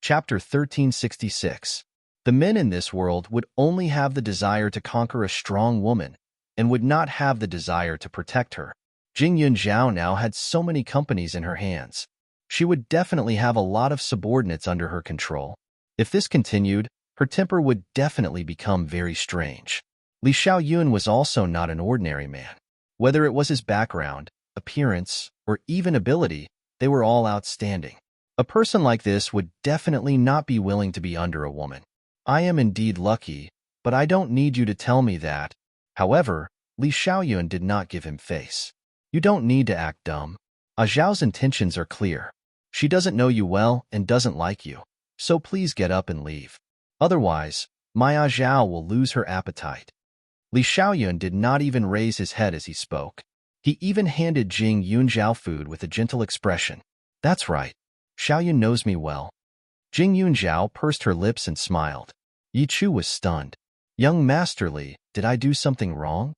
Chapter 1366. The men in this world would only have the desire to conquer a strong woman and would not have the desire to protect her. Jing Yunjiao now had so many companies in her hands. She would definitely have a lot of subordinates under her control. If this continued, her temper would definitely become very strange. Li Xiaoyun was also not an ordinary man. Whether it was his background, appearance, or even ability, they were all outstanding. A person like this would definitely not be willing to be under a woman. I am indeed lucky, but I don't need you to tell me that. However, Li Xiaoyun did not give him face. You don't need to act dumb. A Zhao's intentions are clear. She doesn't know you well and doesn't like you, so please get up and leave. Otherwise, my A Zhao will lose her appetite. Li Xiaoyun did not even raise his head as he spoke. He even handed Jing Yunjiao food with a gentle expression. That's right. Xiaoyun knows me well. Jing Yunjiao pursed her lips and smiled. Yi Chu was stunned. Young Master Li, did I do something wrong?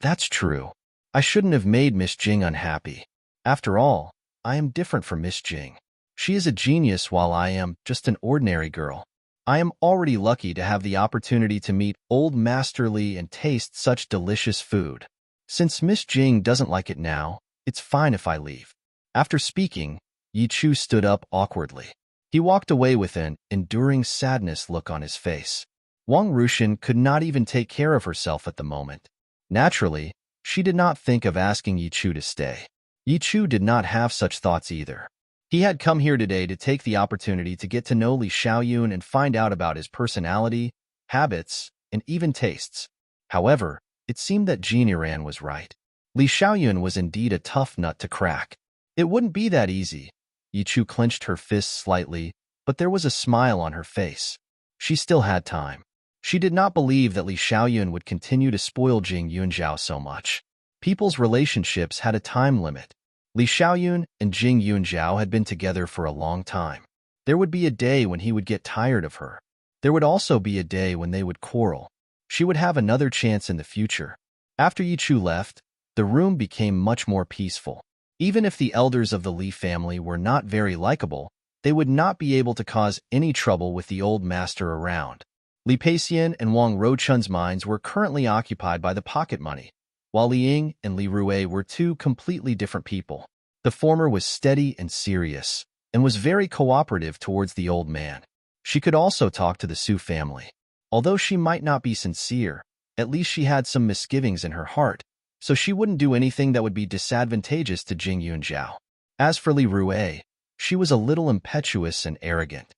That's true. I shouldn't have made Miss Jing unhappy. After all, I am different from Miss Jing. She is a genius while I am just an ordinary girl. I am already lucky to have the opportunity to meet old Master Li and taste such delicious food. Since Miss Jing doesn't like it now, it's fine if I leave. After speaking, Yi Chu stood up awkwardly. He walked away with an enduring sadness look on his face. Wang Rushan could not even take care of herself at the moment. Naturally, she did not think of asking Yi Chu to stay. Yi Chu did not have such thoughts either. He had come here today to take the opportunity to get to know Li Xiaoyun and find out about his personality, habits, and even tastes. However, it seemed that Jean Iran was right. Li Xiaoyun was indeed a tough nut to crack. It wouldn't be that easy. Yi Chu clenched her fists slightly, but there was a smile on her face. She still had time. She did not believe that Li Xiaoyun would continue to spoil Jing Yunjiao so much. People's relationships had a time limit. Li Xiaoyun and Jing Yunjiao had been together for a long time. There would be a day when he would get tired of her. There would also be a day when they would quarrel. She would have another chance in the future. After Yi Chu left, the room became much more peaceful. Even if the elders of the Li family were not very likable, they would not be able to cause any trouble with the old master around. Li Peixian and Wang Rochun's minds were currently occupied by the pocket money, while Li Ying and Li Rui were two completely different people. The former was steady and serious, and was very cooperative towards the old man. She could also talk to the Su family. Although she might not be sincere, at least she had some misgivings in her heart, so she wouldn't do anything that would be disadvantageous to Jing Yunjiao. As for Li Rui, she was a little impetuous and arrogant.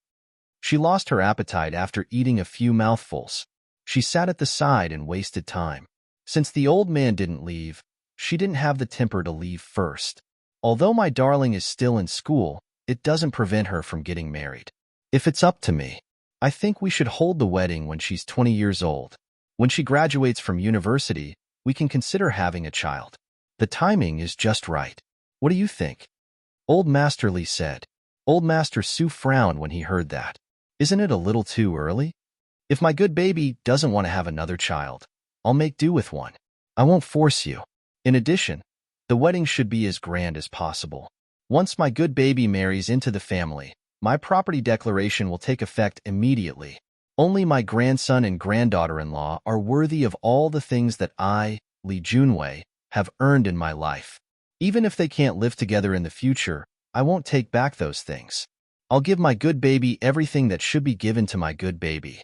She lost her appetite after eating a few mouthfuls. She sat at the side and wasted time. Since the old man didn't leave, she didn't have the temper to leave first. Although my darling is still in school, it doesn't prevent her from getting married. If it's up to me, I think we should hold the wedding when she's 20 years old. When she graduates from university, we can consider having a child. The timing is just right. What do you think? Old Master Li said. Old Master Su frowned when he heard that. Isn't it a little too early? If my good baby doesn't want to have another child, I'll make do with one. I won't force you. In addition, the wedding should be as grand as possible. Once my good baby marries into the family, my property declaration will take effect immediately. Only my grandson and granddaughter-in-law are worthy of all the things that I, Li Junwei, have earned in my life. Even if they can't live together in the future, I won't take back those things. I'll give my good baby everything that should be given to my good baby.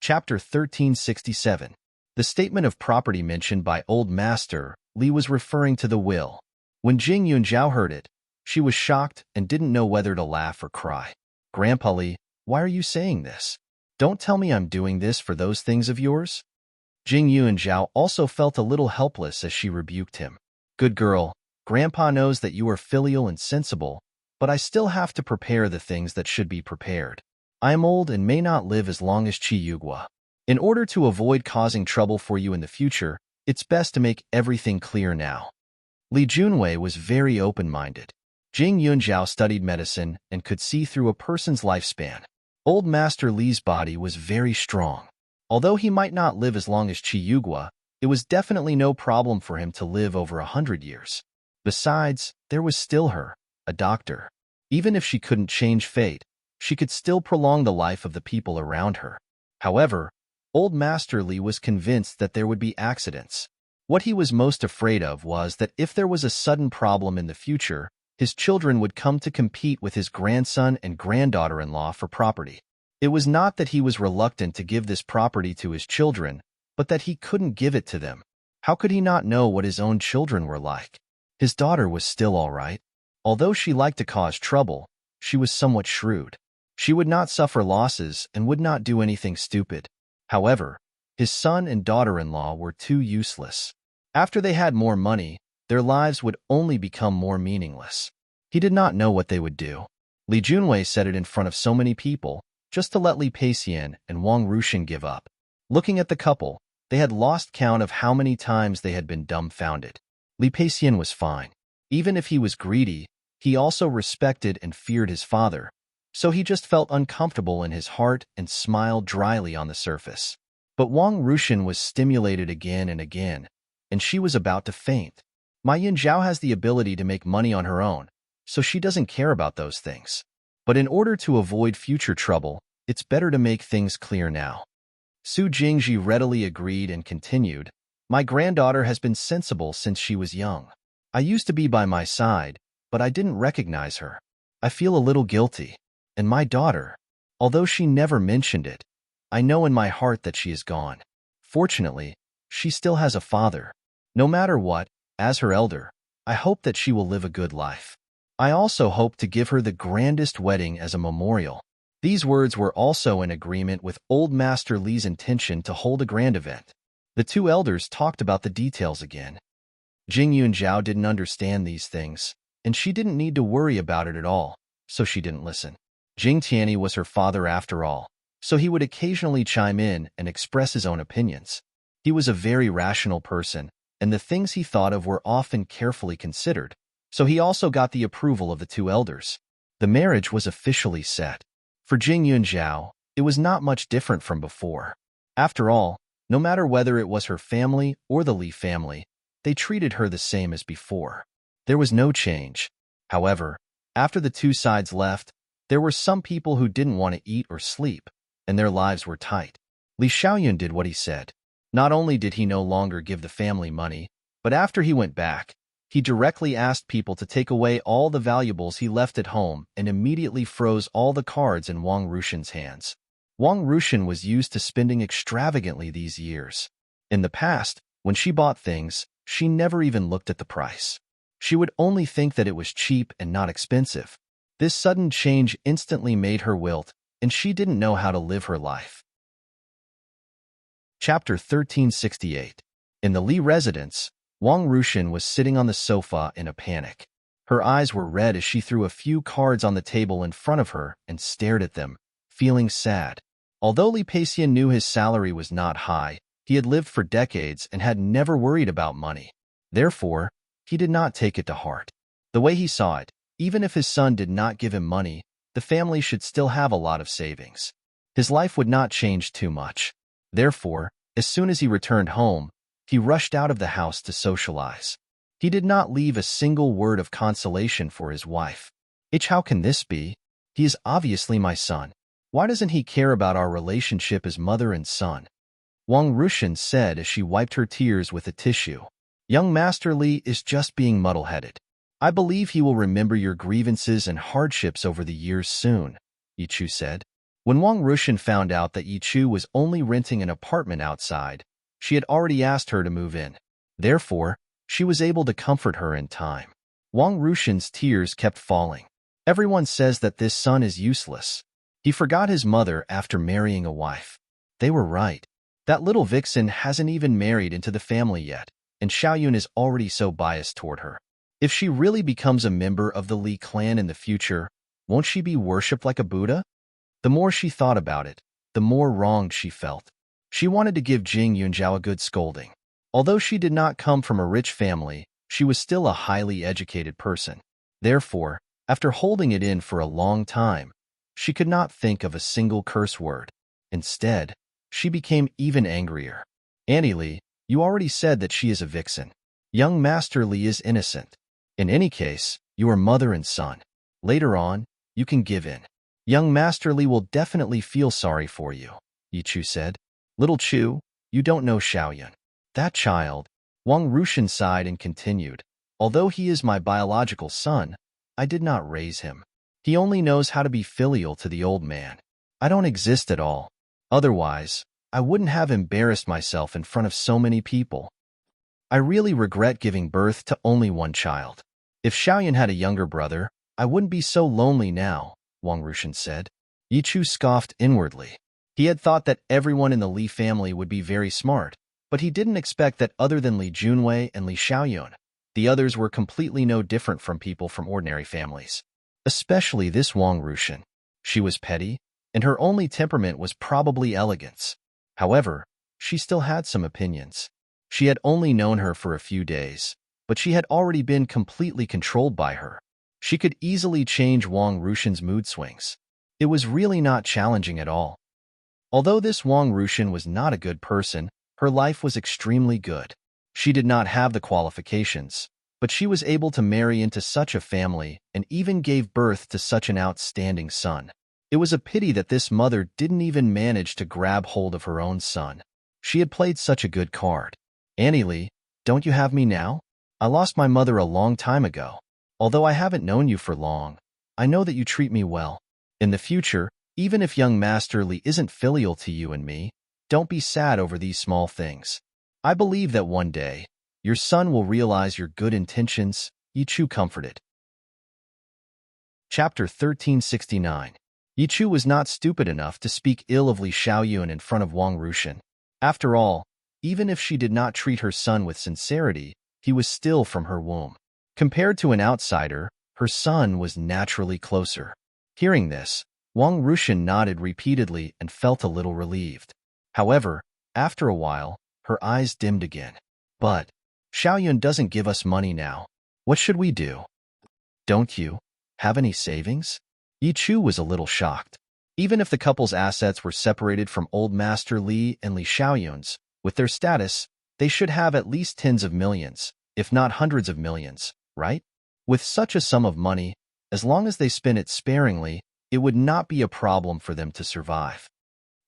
Chapter 1367. The statement of property mentioned by Old Master Li was referring to the will. When Jing Yunjiao heard it, she was shocked and didn't know whether to laugh or cry. Grandpa Li, why are you saying this? Don't tell me I'm doing this for those things of yours. Jing Yunjiao also felt a little helpless as she rebuked him. Good girl, Grandpa knows that you are filial and sensible, but I still have to prepare the things that should be prepared. I am old and may not live as long as Qi Yugua. In order to avoid causing trouble for you in the future, it's best to make everything clear now. Li Junwei was very open-minded. Jing Yunjiao studied medicine and could see through a person's lifespan. Old Master Li's body was very strong. Although he might not live as long as Qi Yugua, it was definitely no problem for him to live over 100 years. Besides, there was still her, a doctor. Even if she couldn't change fate, she could still prolong the life of the people around her. However, Old Master Li was convinced that there would be accidents. What he was most afraid of was that if there was a sudden problem in the future, his children would come to compete with his grandson and granddaughter-in-law for property. It was not that he was reluctant to give this property to his children, but that he couldn't give it to them. How could he not know what his own children were like? His daughter was still all right. Although she liked to cause trouble, she was somewhat shrewd. She would not suffer losses and would not do anything stupid. However, his son and daughter-in-law were too useless. After they had more money, their lives would only become more meaningless. He did not know what they would do. Li Junwei said it in front of so many people, just to let Li Peixian and Wang Rushan give up. Looking at the couple, they had lost count of how many times they had been dumbfounded. Li Peixian was fine. Even if he was greedy, he also respected and feared his father, so he just felt uncomfortable in his heart and smiled dryly on the surface. But Wang Rushan was stimulated again and again, and she was about to faint. Ma Yinzhao has the ability to make money on her own, so she doesn't care about those things. But in order to avoid future trouble, it's better to make things clear now. Su Jingji readily agreed and continued, "My granddaughter has been sensible since she was young. I used to be by my side, but I didn't recognize her. I feel a little guilty. And my daughter, although she never mentioned it, I know in my heart that she is gone. Fortunately, she still has a father. No matter what, as her elder, I hope that she will live a good life. I also hope to give her the grandest wedding as a memorial." These words were also in agreement with Old Master Li's intention to hold a grand event. The two elders talked about the details again. Jing Yunzhao didn't understand these things, and she didn't need to worry about it at all, so she didn't listen. Jing Tianyi was her father after all, so he would occasionally chime in and express his own opinions. He was a very rational person, and the things he thought of were often carefully considered, so he also got the approval of the two elders. The marriage was officially set. For Jing Yunzhao, it was not much different from before. After all, no matter whether it was her family or the Li family, they treated her the same as before. There was no change. However, after the two sides left, there were some people who didn't want to eat or sleep, and their lives were tight. Li Xiaoyun did what he said. Not only did he no longer give the family money, but after he went back, he directly asked people to take away all the valuables he left at home and immediately froze all the cards in Wang Rushan's hands. Wang Rushan was used to spending extravagantly these years. In the past, when she bought things, she never even looked at the price. She would only think that it was cheap and not expensive. This sudden change instantly made her wilt, and she didn't know how to live her life. Chapter 1368. In the Li residence, Wang Rushan was sitting on the sofa in a panic. Her eyes were red as she threw a few cards on the table in front of her and stared at them, feeling sad. Although Li Peixian knew his salary was not high, he had lived for decades and had never worried about money. Therefore, he did not take it to heart. The way he saw it, even if his son did not give him money, the family should still have a lot of savings. His life would not change too much. Therefore, as soon as he returned home, he rushed out of the house to socialize. He did not leave a single word of consolation for his wife. How can this be? He is obviously my son. Why doesn't he care about our relationship as mother and son? Wang Rushan said as she wiped her tears with a tissue. Young Master Li is just being muddle-headed. I believe he will remember your grievances and hardships over the years soon, Yichu said. When Wang Rushan found out that Yichu was only renting an apartment outside, she had already asked her to move in. Therefore, she was able to comfort her in time. Wang Rushan's tears kept falling. Everyone says that this son is useless. He forgot his mother after marrying a wife. They were right. That little vixen hasn't even married into the family yet, and Xiaoyun is already so biased toward her. If she really becomes a member of the Li clan in the future, won't she be worshipped like a Buddha? The more she thought about it, the more wronged she felt. She wanted to give Jing Yunzhao a good scolding. Although she did not come from a rich family, she was still a highly educated person. Therefore, after holding it in for a long time, she could not think of a single curse word. Instead, she became even angrier. Annie Li, you already said that she is a vixen. Young Master Li is innocent. In any case, you are mother and son. Later on, you can give in. Young Master Li will definitely feel sorry for you, Yi Chu said. Little Chu, you don't know Xiaoyun. That child. Wang Rushan sighed and continued. Although he is my biological son, I did not raise him. He only knows how to be filial to the old man. I don't exist at all. Otherwise, I wouldn't have embarrassed myself in front of so many people. I really regret giving birth to only one child. If Xiaoyun had a younger brother, I wouldn't be so lonely now, Wang Rushan said. Yi Chu scoffed inwardly. He had thought that everyone in the Li family would be very smart, but he didn't expect that other than Li Junwei and Li Xiaoyun, the others were completely no different from people from ordinary families. Especially this Wang Rushan. She was petty, and her only temperament was probably elegance. However, she still had some opinions. She had only known her for a few days, but she had already been completely controlled by her. She could easily change Wang Rushan's mood swings. It was really not challenging at all. Although this Wang Rushan was not a good person, her life was extremely good. She did not have the qualifications, but she was able to marry into such a family and even gave birth to such an outstanding son. It was a pity that this mother didn't even manage to grab hold of her own son. She had played such a good card. Annie Lee, don't you have me now? I lost my mother a long time ago. Although I haven't known you for long, I know that you treat me well. In the future, even if young Master Li isn't filial to you and me, don't be sad over these small things. I believe that one day, your son will realize your good intentions, Yi Chu comforted. Chapter 1369. Yi Chu was not stupid enough to speak ill of Li Xiaoyun in front of Wang Rushan. After all, even if she did not treat her son with sincerity, he was still from her womb. Compared to an outsider, her son was naturally closer. Hearing this, Wang Rushan nodded repeatedly and felt a little relieved. However, after a while, her eyes dimmed again. But Xiaoyun doesn't give us money now. What should we do? Don't you have any savings? Yi Chu was a little shocked. Even if the couple's assets were separated from old Master Li and Li Xiaoyun's, with their status, they should have at least tens of millions, if not hundreds of millions, right? With such a sum of money, as long as they spend it sparingly, it would not be a problem for them to survive.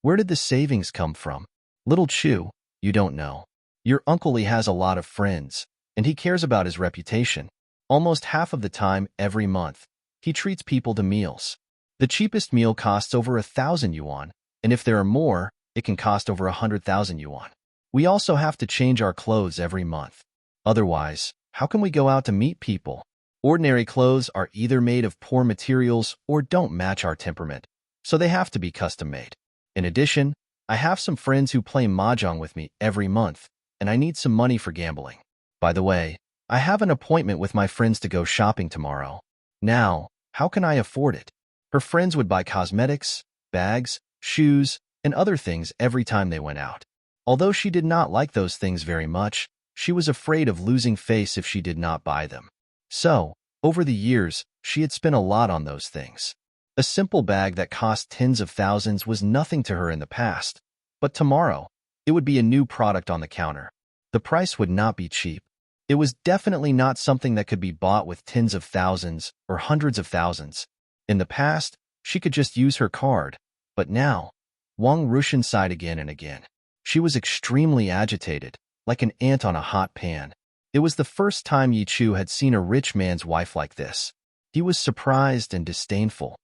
Where did the savings come from? Little Chu, you don't know. Your uncle Li has a lot of friends, and he cares about his reputation. Almost half of the time every month, he treats people to meals. The cheapest meal costs over 1,000 yuan, and if there are more, it can cost over 100,000 yuan. We also have to change our clothes every month. Otherwise, how can we go out to meet people? Ordinary clothes are either made of poor materials or don't match our temperament, so they have to be custom-made. In addition, I have some friends who play mahjong with me every month, and I need some money for gambling. By the way, I have an appointment with my friends to go shopping tomorrow. Now, how can I afford it? Her friends would buy cosmetics, bags, shoes, and other things every time they went out. Although she did not like those things very much, she was afraid of losing face if she did not buy them. So, over the years, she had spent a lot on those things. A simple bag that cost tens of thousands was nothing to her in the past, but tomorrow, it would be a new product on the counter. The price would not be cheap. It was definitely not something that could be bought with tens of thousands or hundreds of thousands. In the past, she could just use her card, but now, Wang Rushan sighed again and again. She was extremely agitated, like an ant on a hot pan. It was the first time Yi Chu had seen a rich man's wife like this. He was surprised and disdainful.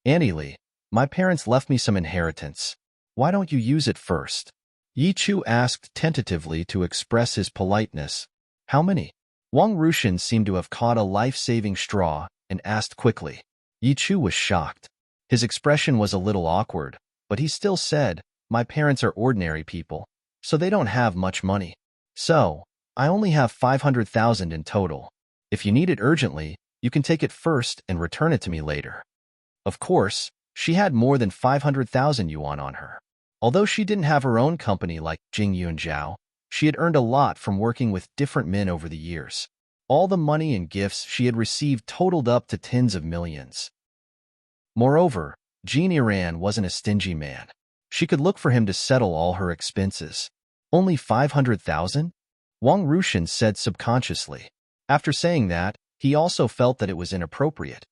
Annie Lee, my parents left me some inheritance. Why don't you use it first? Yi Chu asked tentatively to express his politeness. How many? Wang Rushan seemed to have caught a life-saving straw and asked quickly. Yi Chu was shocked. His expression was a little awkward, but he still said, my parents are ordinary people, so they don't have much money. So, I only have 500,000 in total. If you need it urgently, you can take it first and return it to me later. Of course, she had more than 500,000 yuan on her. Although she didn't have her own company like Jing Yunjiao, she had earned a lot from working with different men over the years. All the money and gifts she had received totaled up to tens of millions. Moreover, Jean Iran wasn't a stingy man. She could look for him to settle all her expenses. Only 500,000? Wang Rushan said subconsciously. After saying that, he also felt that it was inappropriate.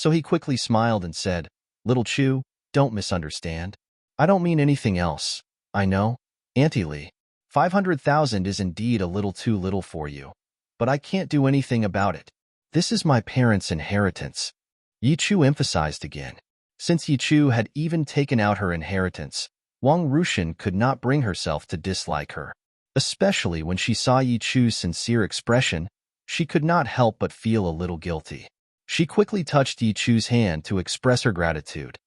So he quickly smiled and said, "Little Chu, don't misunderstand. I don't mean anything else. I know, Auntie Lee, 500,000 is indeed a little too little for you, but I can't do anything about it. This is my parents' inheritance." Yi Chu emphasized again. Since Yi Chu had even taken out her inheritance, Wang Rushan could not bring herself to dislike her. Especially when she saw Yi Chu's sincere expression, she could not help but feel a little guilty. She quickly touched Yi Chu's hand to express her gratitude.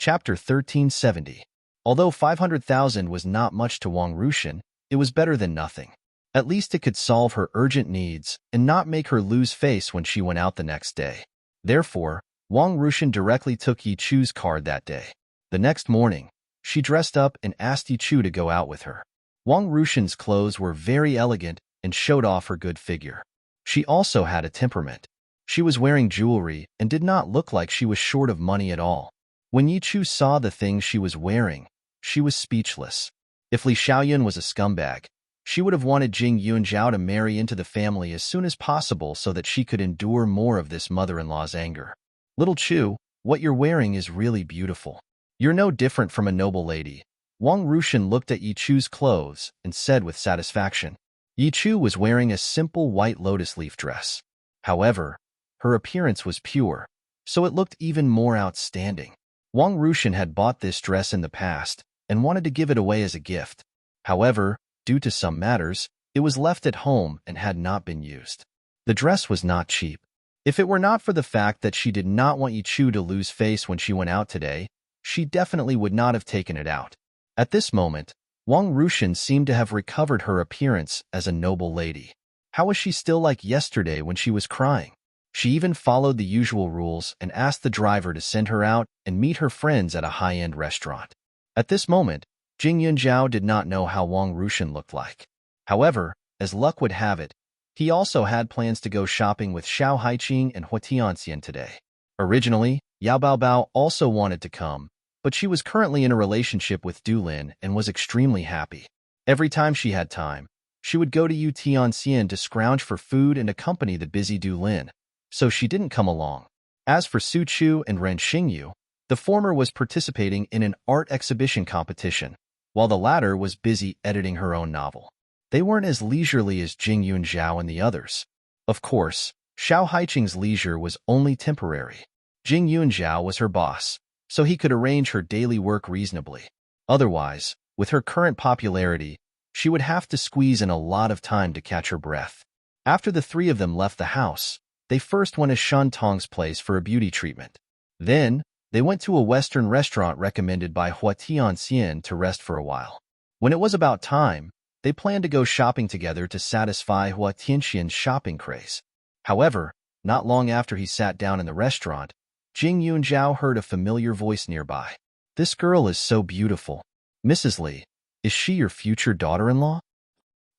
Chapter 1370. Although 500,000 was not much to Wang Rushan, it was better than nothing. At least it could solve her urgent needs and not make her lose face when she went out the next day. Therefore, Wang Rushan directly took Yi Chu's card that day. The next morning, she dressed up and asked Yi Chu to go out with her. Wang Rushan's clothes were very elegant and showed off her good figure. She also had a temperament. She was wearing jewelry and did not look like she was short of money at all. When Yi Chu saw the things she was wearing, she was speechless. If Li Xiaoyun was a scumbag, she would have wanted Jing Yunjiao to marry into the family as soon as possible so that she could endure more of this mother-in-law's anger. "Little Chu, what you're wearing is really beautiful. You're no different from a noble lady." Wang Rushan looked at Yi Chu's clothes and said with satisfaction. Yi Chu was wearing a simple white lotus leaf dress. However, her appearance was pure, so it looked even more outstanding. Wang Rushan had bought this dress in the past and wanted to give it away as a gift. However, due to some matters, it was left at home and had not been used. The dress was not cheap. If it were not for the fact that she did not want Yi Chu to lose face when she went out today, she definitely would not have taken it out. At this moment, Wang Rushan seemed to have recovered her appearance as a noble lady. How was she still like yesterday when she was crying? She even followed the usual rules and asked the driver to send her out and meet her friends at a high-end restaurant. At this moment, Jing Yunjiao did not know how Wang Rushan looked like. However, as luck would have it, he also had plans to go shopping with Xiao Haiqing and Hua Tianxian today. Originally, Yao Baobao also wanted to come, but she was currently in a relationship with Du Lin and was extremely happy. Every time she had time, she would go to Yu Tianxian to scrounge for food and accompany the busy Du Lin, so she didn't come along. As for Su Chu and Ren Xingyu, the former was participating in an art exhibition competition, while the latter was busy editing her own novel. They weren't as leisurely as Jing Yunjiao and the others. Of course, Xiao Haiqing's leisure was only temporary. Jing Yunjiao was her boss, so he could arrange her daily work reasonably. Otherwise, with her current popularity, she would have to squeeze in a lot of time to catch her breath. After the three of them left the house, they first went to Shan Tong's place for a beauty treatment. Then, they went to a Western restaurant recommended by Hua Tianxian to rest for a while. When it was about time, they planned to go shopping together to satisfy Hua Tianxian's shopping craze. However, not long after he sat down in the restaurant, Jing Yunjiao heard a familiar voice nearby. "This girl is so beautiful. Mrs. Li, is she your future daughter-in-law?"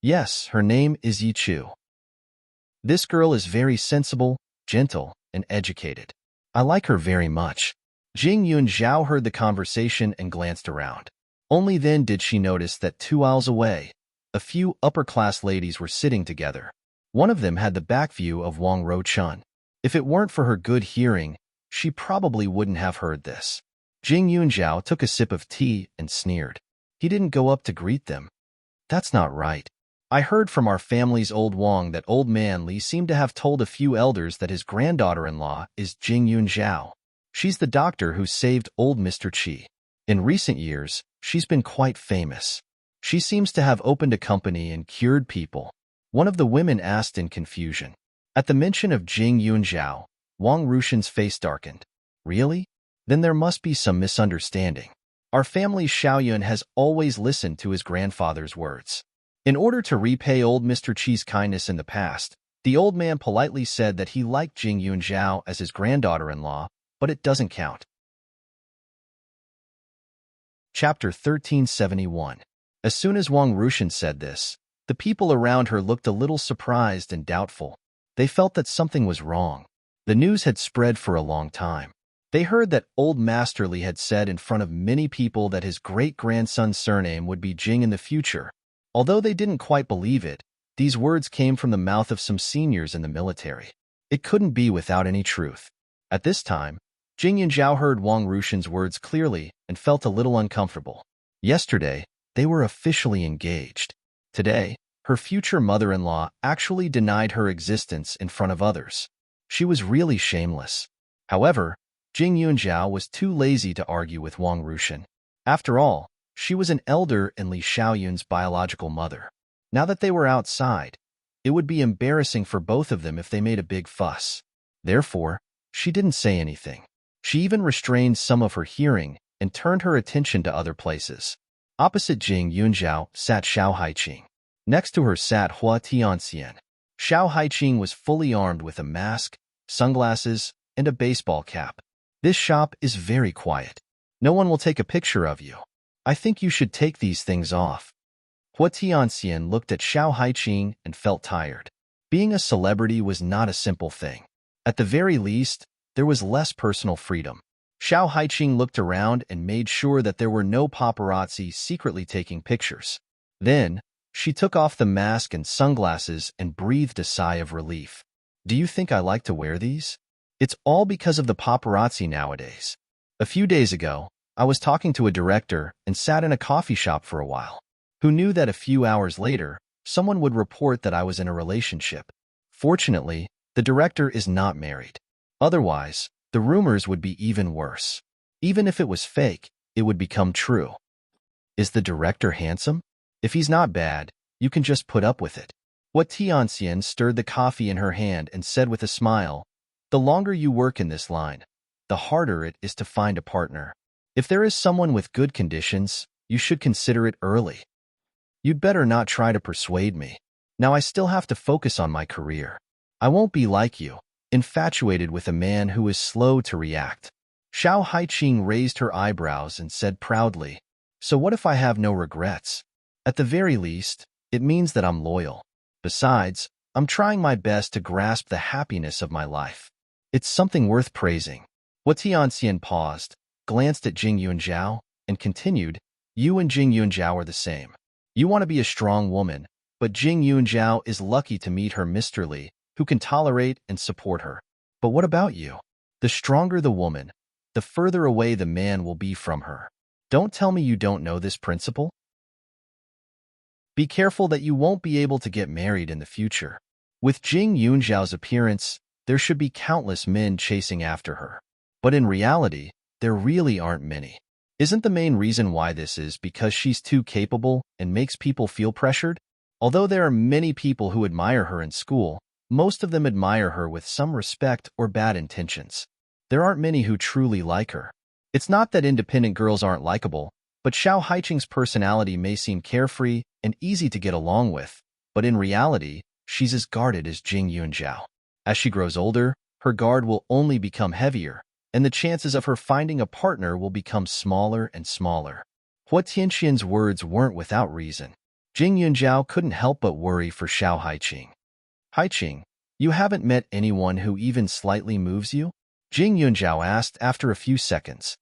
"Yes, her name is Yi Chu. This girl is very sensible, gentle, and educated. I like her very much." Jing Yunjiao heard the conversation and glanced around. Only then did she notice that 2 aisles away, a few upper-class ladies were sitting together. One of them had the back view of Wang Ruchun. If it weren't for her good hearing, she probably wouldn't have heard this. Jing Yunjiao took a sip of tea and sneered. He didn't go up to greet them. "That's not right. I heard from our family's old Wang that old man Li seemed to have told a few elders that his granddaughter-in-law is Jing Yunjiao. She's the doctor who saved old Mr. Qi. In recent years, she's been quite famous. She seems to have opened a company and cured people." One of the women asked in confusion. At the mention of Jing Yunjiao, Wang Rushan's face darkened. "Really? Then there must be some misunderstanding. Our family's Xiaoyun has always listened to his grandfather's words." In order to repay old Mr. Qi's kindness in the past, the old man politely said that he liked Jing Yunjiao as his granddaughter-in-law, but it doesn't count. Chapter 1371. As soon as Wang Rushan said this, the people around her looked a little surprised and doubtful. They felt that something was wrong. The news had spread for a long time. They heard that old Master Li had said in front of many people that his great-grandson's surname would be Jing in the future. Although they didn't quite believe it, these words came from the mouth of some seniors in the military. It couldn't be without any truth. At this time, Jing Yunjiao heard Wang Rushan's words clearly and felt a little uncomfortable. Yesterday, they were officially engaged. Today, her future mother-in-law actually denied her existence in front of others. She was really shameless. However, Jing Yunjiao was too lazy to argue with Wang Rushan. After all, she was an elder in Li Xiaoyun's biological mother. Now that they were outside, it would be embarrassing for both of them if they made a big fuss. Therefore, she didn't say anything. She even restrained some of her hearing and turned her attention to other places. Opposite Jing Yunjiao sat Xiao Haiqing. Next to her sat Hua Tianxian. Xiao Haiqing was fully armed with a mask, sunglasses, and a baseball cap. This shop is very quiet. No one will take a picture of you. I think you should take these things off. Hua Tianxian looked at Xiao Haiqing and felt tired. Being a celebrity was not a simple thing. At the very least, there was less personal freedom. Xiao Haiqing looked around and made sure that there were no paparazzi secretly taking pictures. Then, she took off the mask and sunglasses and breathed a sigh of relief. Do you think I like to wear these? It's all because of the paparazzi nowadays. A few days ago, I was talking to a director and sat in a coffee shop for a while. Who knew that a few hours later, someone would report that I was in a relationship? Fortunately, the director is not married. Otherwise, the rumors would be even worse. Even if it was fake, it would become true. Is the director handsome? If he's not bad, you can just put up with it. Hua Tianxian stirred the coffee in her hand and said with a smile, the longer you work in this line, the harder it is to find a partner. If there is someone with good conditions, you should consider it early. You'd better not try to persuade me. Now I still have to focus on my career. I won't be like you, infatuated with a man who is slow to react. Xiao Haiqing raised her eyebrows and said proudly, so what if I have no regrets? At the very least, it means that I'm loyal. Besides, I'm trying my best to grasp the happiness of my life. It's something worth praising. Hua Tianxian paused, glanced at Jing Yunjiao, and continued, you and Jing Yunjiao are the same. You want to be a strong woman, but Jing Yunjiao is lucky to meet her Mr. Li, who can tolerate and support her. But what about you? The stronger the woman, the further away the man will be from her. Don't tell me you don't know this principle. Be careful that you won't be able to get married in the future. With Jing Yunjiao's appearance, there should be countless men chasing after her. But in reality, there really aren't many. Isn't the main reason why this is because she's too capable and makes people feel pressured? Although there are many people who admire her in school, most of them admire her with some respect or bad intentions. There aren't many who truly like her. It's not that independent girls aren't likable, but Xiao Haiqing's personality may seem carefree and easy to get along with, but in reality, she's as guarded as Jing Yunjiao. As she grows older, her guard will only become heavier, and the chances of her finding a partner will become smaller and smaller. Hua Tianxian's words weren't without reason. Jing Yunjiao couldn't help but worry for Xiao Haiqing. Haiqing, you haven't met anyone who even slightly moves you? Jing Yunjiao asked after a few seconds.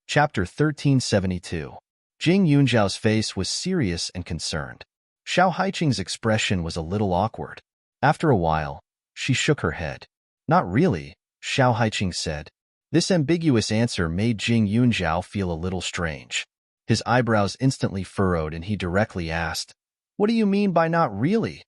Chapter 1372. Jing Yunjiao's face was serious and concerned. Xiao Haiqing's expression was a little awkward. After a while, she shook her head. Not really, Xiao Haiqing said. This ambiguous answer made Jing Yunjiao feel a little strange. His eyebrows instantly furrowed and he directly asked, what do you mean by not really?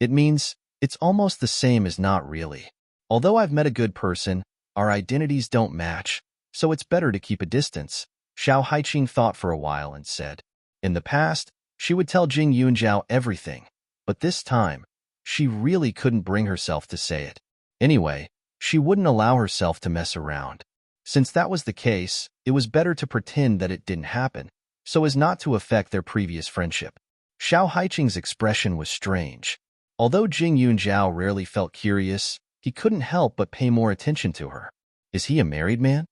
It means, it's almost the same as not really. Although I've met a good person, our identities don't match, so it's better to keep a distance. Xiao Haiqing thought for a while and said. In the past, she would tell Jing Yunjiao everything, but this time, she really couldn't bring herself to say it. Anyway, she wouldn't allow herself to mess around. Since that was the case, it was better to pretend that it didn't happen, so as not to affect their previous friendship. Xiao Haiqing's expression was strange. Although Jing Yunjiao rarely felt curious, he couldn't help but pay more attention to her. Is he a married man?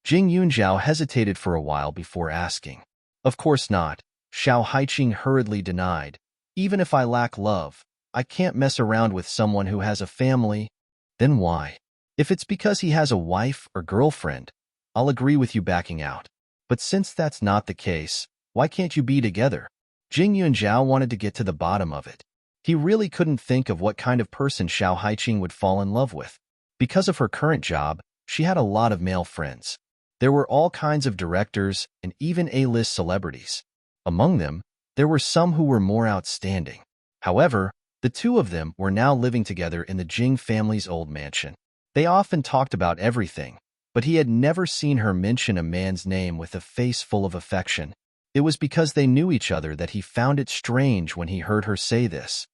Jing Yunjiao hesitated for a while before asking. Of course not, Xiao Haiqing hurriedly denied. Even if I lack love, I can't mess around with someone who has a family. Then why? If it's because he has a wife or girlfriend, I'll agree with you backing out. But since that's not the case, why can't you be together? Jing Yunjiao wanted to get to the bottom of it. He really couldn't think of what kind of person Xiao Haiqing would fall in love with. Because of her current job, she had a lot of male friends. There were all kinds of directors and even A-list celebrities. Among them, there were some who were more outstanding. However, the two of them were now living together in the Jing family's old mansion. They often talked about everything, but he had never seen her mention a man's name with a face full of affection. It was because they knew each other that he found it strange when he heard her say this.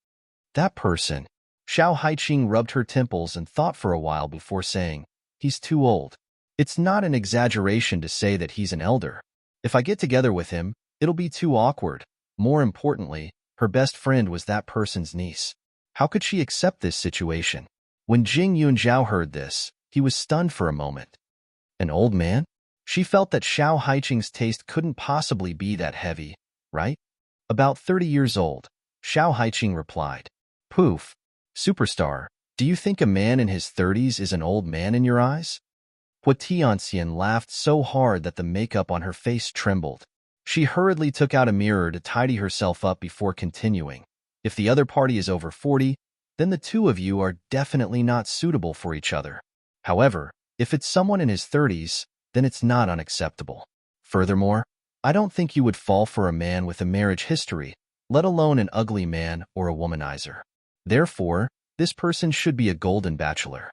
That person. Xiao Haiqing rubbed her temples and thought for a while before saying, he's too old. It's not an exaggeration to say that he's an elder. If I get together with him, it'll be too awkward. More importantly, her best friend was that person's niece. How could she accept this situation? When Jing Yunjiao heard this, he was stunned for a moment. An old man? She felt that Xiao Haiqing's taste couldn't possibly be that heavy, right? About 30 years old, Xiao Haiqing replied. Poof. Superstar, do you think a man in his 30s is an old man in your eyes? Hua Tianxian laughed so hard that the makeup on her face trembled. She hurriedly took out a mirror to tidy herself up before continuing. If the other party is over 40, then the two of you are definitely not suitable for each other. However, if it's someone in his 30s, then it's not unacceptable. Furthermore, I don't think you would fall for a man with a marriage history, let alone an ugly man or a womanizer. Therefore, this person should be a golden bachelor.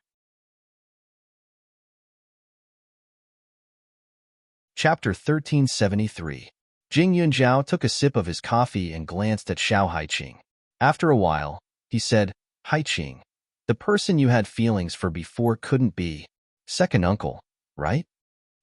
Chapter 1373. Jing Yunjiao took a sip of his coffee and glanced at Xiao Haiqing. After a while, he said, Haiqing, the person you had feelings for before couldn't be second uncle, right?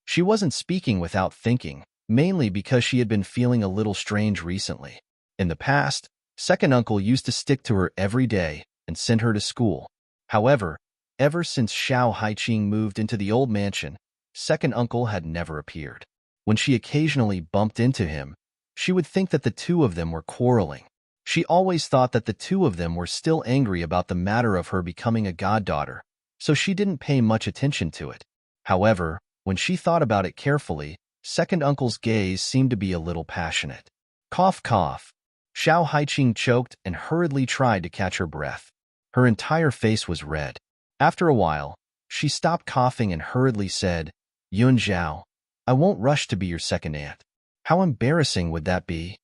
She wasn't speaking without thinking, mainly because she had been feeling a little strange recently. In the past, second uncle used to stick to her every day and send her to school. However, ever since Xiao Haiqing moved into the old mansion, second uncle had never appeared. When she occasionally bumped into him, she would think that the two of them were quarreling. She always thought that the two of them were still angry about the matter of her becoming a goddaughter, so she didn't pay much attention to it. However, when she thought about it carefully, second uncle's gaze seemed to be a little passionate. Cough, cough. Xiao Haiqing choked and hurriedly tried to catch her breath. Her entire face was red. After a while, she stopped coughing and hurriedly said, Yunjiao, I won't rush to be your second aunt. How embarrassing would that be?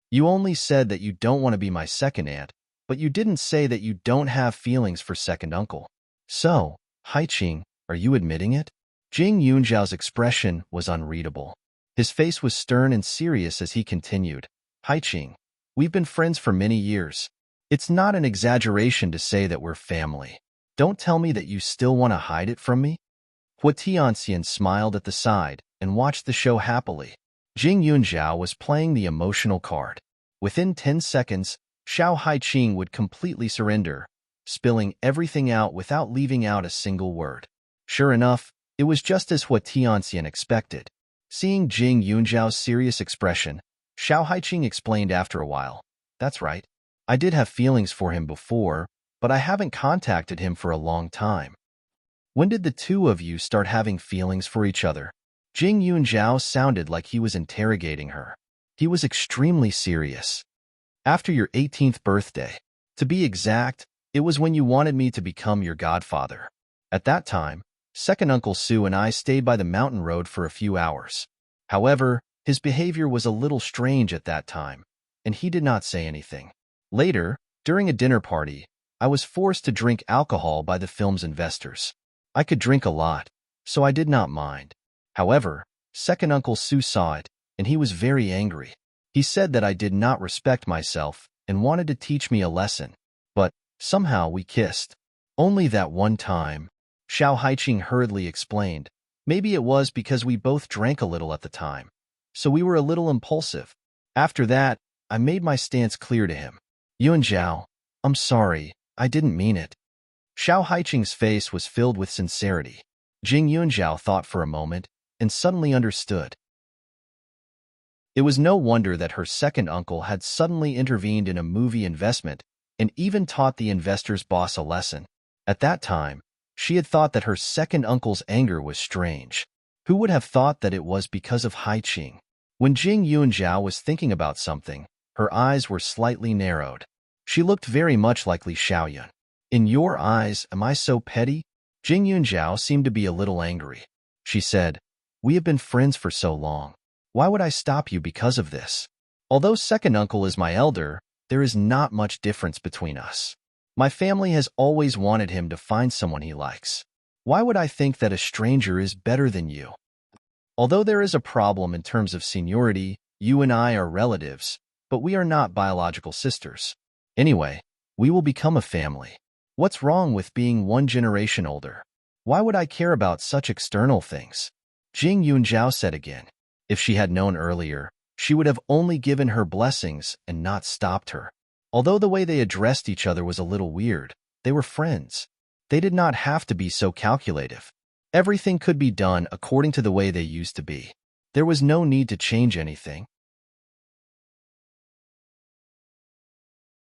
You only said that you don't want to be my second aunt, but you didn't say that you don't have feelings for second uncle. So, Haiqing, are you admitting it? Jing Yunjiao's expression was unreadable. His face was stern and serious as he continued. Haiqing, we've been friends for many years. It's not an exaggeration to say that we're family. Don't tell me that you still want to hide it from me? Hua Tianxian smiled at the side and watched the show happily. Jing Yunjiao was playing the emotional card. Within 10 seconds, Xiao Haiqing would completely surrender, spilling everything out without leaving out a single word. Sure enough, it was just as Hua Tianxian expected. Seeing Jing Yunjiao's serious expression, Xiao Haiqing explained after a while. That's right. I did have feelings for him before, but I haven't contacted him for a long time. When did the two of you start having feelings for each other? Jing Yunjiao sounded like he was interrogating her. He was extremely serious. After your 18th birthday. To be exact, it was when you wanted me to become your godfather. At that time, second Uncle Su and I stayed by the mountain road for a few hours. However, his behavior was a little strange at that time, and he did not say anything. Later, during a dinner party, I was forced to drink alcohol by the film's investors. I could drink a lot, so I did not mind. However, second Uncle Su saw it, and he was very angry. He said that I did not respect myself and wanted to teach me a lesson. But, somehow we kissed. Only that one time. Xiao Haiqing hurriedly explained. Maybe it was because we both drank a little at the time. So we were a little impulsive. After that, I made my stance clear to him. Yunjiao, I'm sorry, I didn't mean it. Xiao Haiqing's face was filled with sincerity. Jing Yunjiao thought for a moment and suddenly understood. It was no wonder that her second uncle had suddenly intervened in a movie investment and even taught the investor's boss a lesson. At that time, she had thought that her second uncle's anger was strange. Who would have thought that it was because of Haiqing? When Jing Yunjiao was thinking about something, her eyes were slightly narrowed. She looked very much like Li Xiaoyun. In your eyes, am I so petty? Jing Yunjiao seemed to be a little angry. She said, we have been friends for so long. Why would I stop you because of this? Although second uncle is my elder, there is not much difference between us. My family has always wanted him to find someone he likes. Why would I think that a stranger is better than you? Although there is a problem in terms of seniority, you and I are relatives, but we are not biological sisters. Anyway, we will become a family. What's wrong with being one generation older? Why would I care about such external things? Jing Yunjiao said again. If she had known earlier, she would have only given her blessings and not stopped her. Although the way they addressed each other was a little weird, they were friends. They did not have to be so calculative. Everything could be done according to the way they used to be. There was no need to change anything.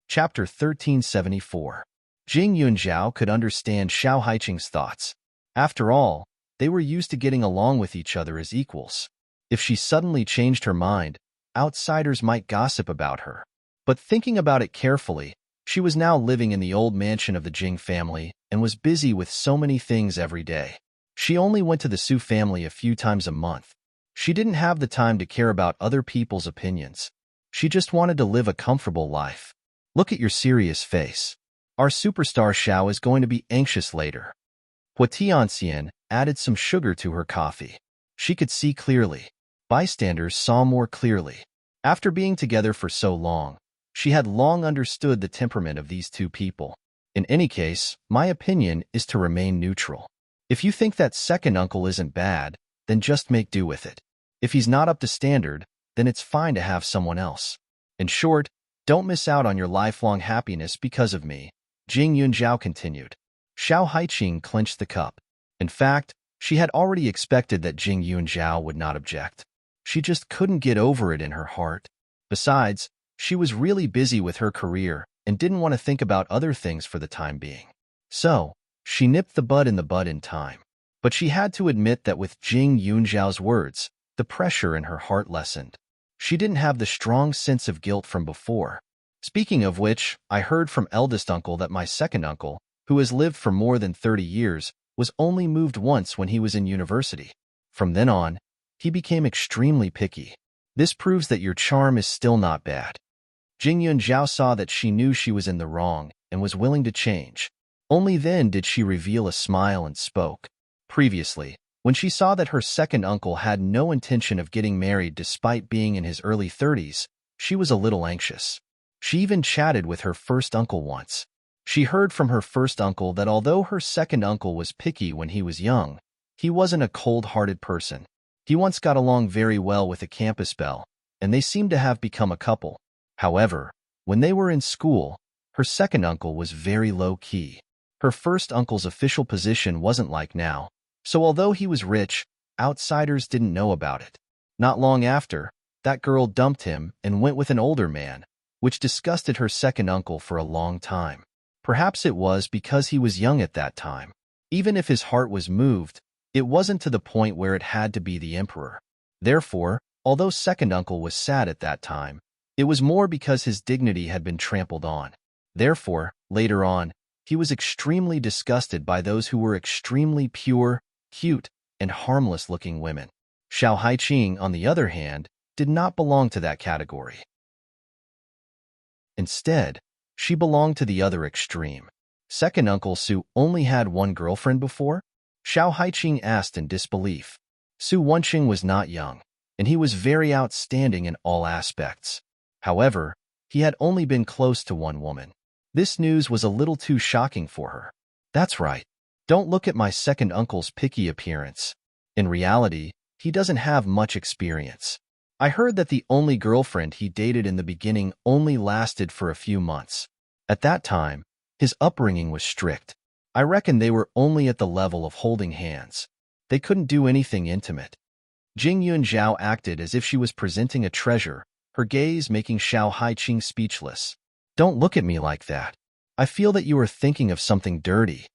Chapter 1374. Jing Yunjiao could understand Xiao Haiqing's thoughts. After all, they were used to getting along with each other as equals. If she suddenly changed her mind, outsiders might gossip about her. But thinking about it carefully, she was now living in the old mansion of the Jing family and was busy with so many things every day. She only went to the Su family a few times a month. She didn't have the time to care about other people's opinions. She just wanted to live a comfortable life. Look at your serious face. Our superstar Xiao is going to be anxious later. Hua Tianxian added some sugar to her coffee. She could see clearly. Bystanders saw more clearly. After being together for so long, she had long understood the temperament of these two people. In any case, my opinion is to remain neutral. If you think that second uncle isn't bad, then just make do with it. If he's not up to standard, then it's fine to have someone else. In short, don't miss out on your lifelong happiness because of me, Jing Yunjiao continued. Xiao Haiqing clenched the cup. In fact, she had already expected that Jing Yunjiao would not object. She just couldn't get over it in her heart. Besides, she was really busy with her career and didn't want to think about other things for the time being. So, she nipped the bud in time. But she had to admit that with Jing Yunjiao's words, the pressure in her heart lessened. She didn't have the strong sense of guilt from before. Speaking of which, I heard from eldest uncle that my second uncle, who has lived for more than 30 years, was only moved once when he was in university. From then on, he became extremely picky. This proves that your charm is still not bad. Jing Yunjiao saw that she knew she was in the wrong and was willing to change. Only then did she reveal a smile and spoke. Previously, when she saw that her second uncle had no intention of getting married despite being in his early 30s, she was a little anxious. She even chatted with her first uncle once. She heard from her first uncle that although her second uncle was picky when he was young, he wasn't a cold-hearted person. He once got along very well with a campus belle, and they seemed to have become a couple. However, when they were in school, her second uncle was very low-key. Her first uncle's official position wasn't like now, so although he was rich, outsiders didn't know about it. Not long after, that girl dumped him and went with an older man, which disgusted her second uncle for a long time. Perhaps it was because he was young at that time. Even if his heart was moved, it wasn't to the point where it had to be the emperor. Therefore, although second uncle was sad at that time, it was more because his dignity had been trampled on. Therefore, later on, he was extremely disgusted by those who were extremely pure, cute, and harmless-looking women. Xiao Haiqing, on the other hand, did not belong to that category. Instead, she belonged to the other extreme. Second Uncle Su only had one girlfriend before? Xiao Haiqing asked in disbelief. Su Wenqing was not young, and he was very outstanding in all aspects. However, he had only been close to one woman. This news was a little too shocking for her. That's right. Don't look at my second uncle's picky appearance. In reality, he doesn't have much experience. I heard that the only girlfriend he dated in the beginning only lasted for a few months. At that time, his upbringing was strict. I reckon they were only at the level of holding hands. They couldn't do anything intimate. Jing Yunjiao acted as if she was presenting a treasure, her gaze making Xiao Haiqing speechless. Don't look at me like that. I feel that you are thinking of something dirty.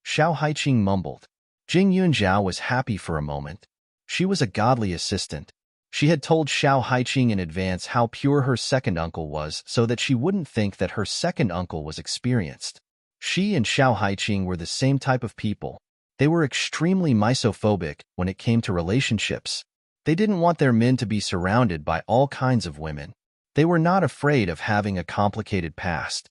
Xiao Haiqing mumbled. Jing Yunjiao was happy for a moment. She was a godly assistant. She had told Xiao Haiqing in advance how pure her second uncle was so that she wouldn't think that her second uncle was experienced. She and Xiao Haiqing were the same type of people. They were extremely misophobic when it came to relationships. They didn't want their men to be surrounded by all kinds of women. They were not afraid of having a complicated past.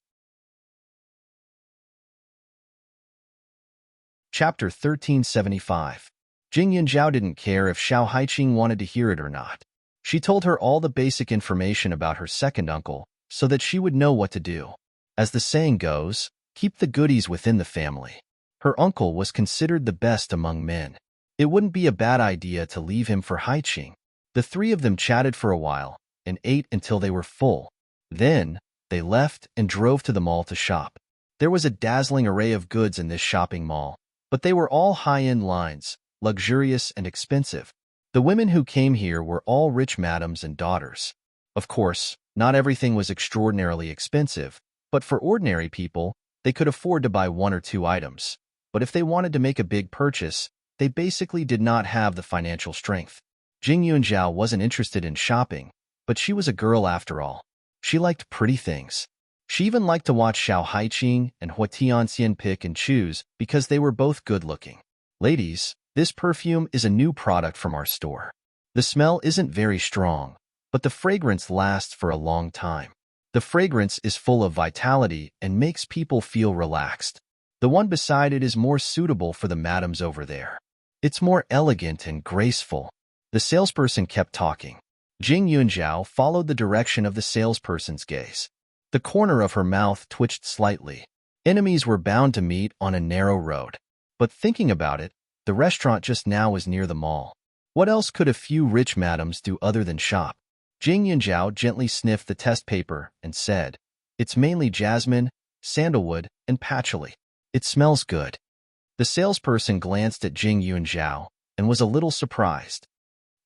Chapter 1375. Jing Yunjiao didn't care if Xiao Haiqing wanted to hear it or not. She told her all the basic information about her second uncle so that she would know what to do. As the saying goes, keep the goodies within the family. Her uncle was considered the best among men. It wouldn't be a bad idea to leave him for Haiqing. The three of them chatted for a while and ate until they were full. Then, they left and drove to the mall to shop. There was a dazzling array of goods in this shopping mall, but they were all high-end lines, luxurious and expensive. The women who came here were all rich madams and daughters. Of course, not everything was extraordinarily expensive, but for ordinary people, they could afford to buy one or two items. But if they wanted to make a big purchase, they basically did not have the financial strength. Jing Yunjiao wasn't interested in shopping, but she was a girl after all. She liked pretty things. She even liked to watch Xiao Haiqing and Hua Tianxian pick and choose because they were both good-looking. Ladies, this perfume is a new product from our store. The smell isn't very strong, but the fragrance lasts for a long time. The fragrance is full of vitality and makes people feel relaxed. The one beside it is more suitable for the madams over there. It's more elegant and graceful. The salesperson kept talking. Jing Yunjiao followed the direction of the salesperson's gaze. The corner of her mouth twitched slightly. Enemies were bound to meet on a narrow road. But thinking about it, the restaurant just now was near the mall. What else could a few rich madams do other than shop? Jing Yunjiao gently sniffed the test paper and said, "It's mainly jasmine, sandalwood, and patchouli. It smells good." The salesperson glanced at Jing Yunjiao and was a little surprised.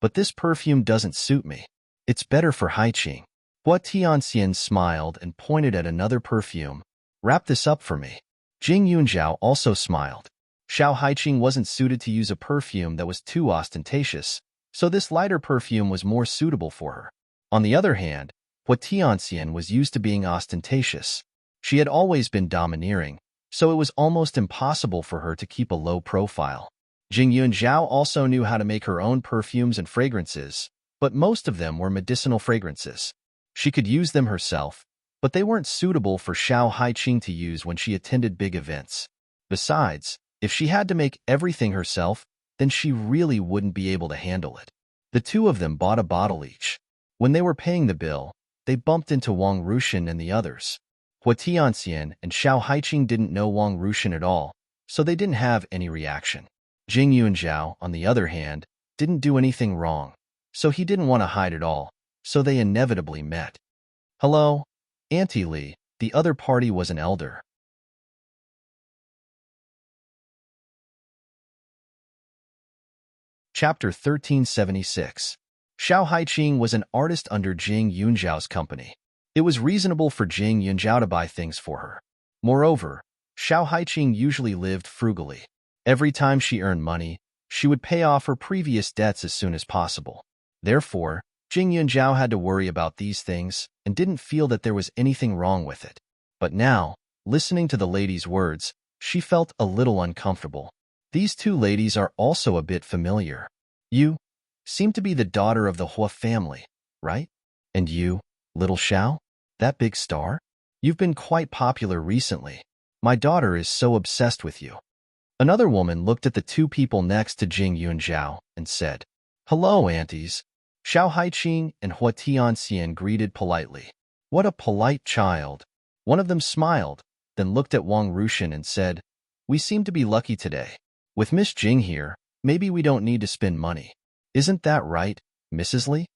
"But this perfume doesn't suit me. It's better for Haiqing." Hua Tianxian smiled and pointed at another perfume. "Wrap this up for me." Jing Yunjiao also smiled. Xiao Haiqing wasn't suited to use a perfume that was too ostentatious, so this lighter perfume was more suitable for her. On the other hand, Hua Tianxian was used to being ostentatious. She had always been domineering, so it was almost impossible for her to keep a low profile. Jing Yunjiao also knew how to make her own perfumes and fragrances, but most of them were medicinal fragrances. She could use them herself, but they weren't suitable for Xiao Haiqing to use when she attended big events. Besides, if she had to make everything herself, then she really wouldn't be able to handle it. The two of them bought a bottle each. When they were paying the bill, they bumped into Wang Rushan and the others. Hua Tianxian and Xiao Haiqing didn't know Wang Rushan at all, so they didn't have any reaction. Jing Yunjiao, on the other hand, didn't do anything wrong, so he didn't want to hide at all, so they inevitably met. "Hello, Auntie Li," the other party was an elder. Chapter 1376. Xiao Haiqing was an artist under Jing Yunjiao's company. It was reasonable for Jing Yunjiao to buy things for her. Moreover, Xiao Haiqing usually lived frugally. Every time she earned money, she would pay off her previous debts as soon as possible. Therefore, Jing Yunjiao had to worry about these things and didn't feel that there was anything wrong with it. But now, listening to the lady's words, she felt a little uncomfortable. These two ladies are also a bit familiar. "You seem to be the daughter of the Hua family, right? And you, little Xiao? That big star? You've been quite popular recently. My daughter is so obsessed with you." Another woman looked at the two people next to Jing Yunjiao and said, "Hello, aunties." Xiao Haiqing and Hua Tianxian greeted politely. "What a polite child." One of them smiled, then looked at Wang Rushan and said, "We seem to be lucky today. With Miss Jing here, maybe we don't need to spend money. Isn't that right, Mrs. Li?"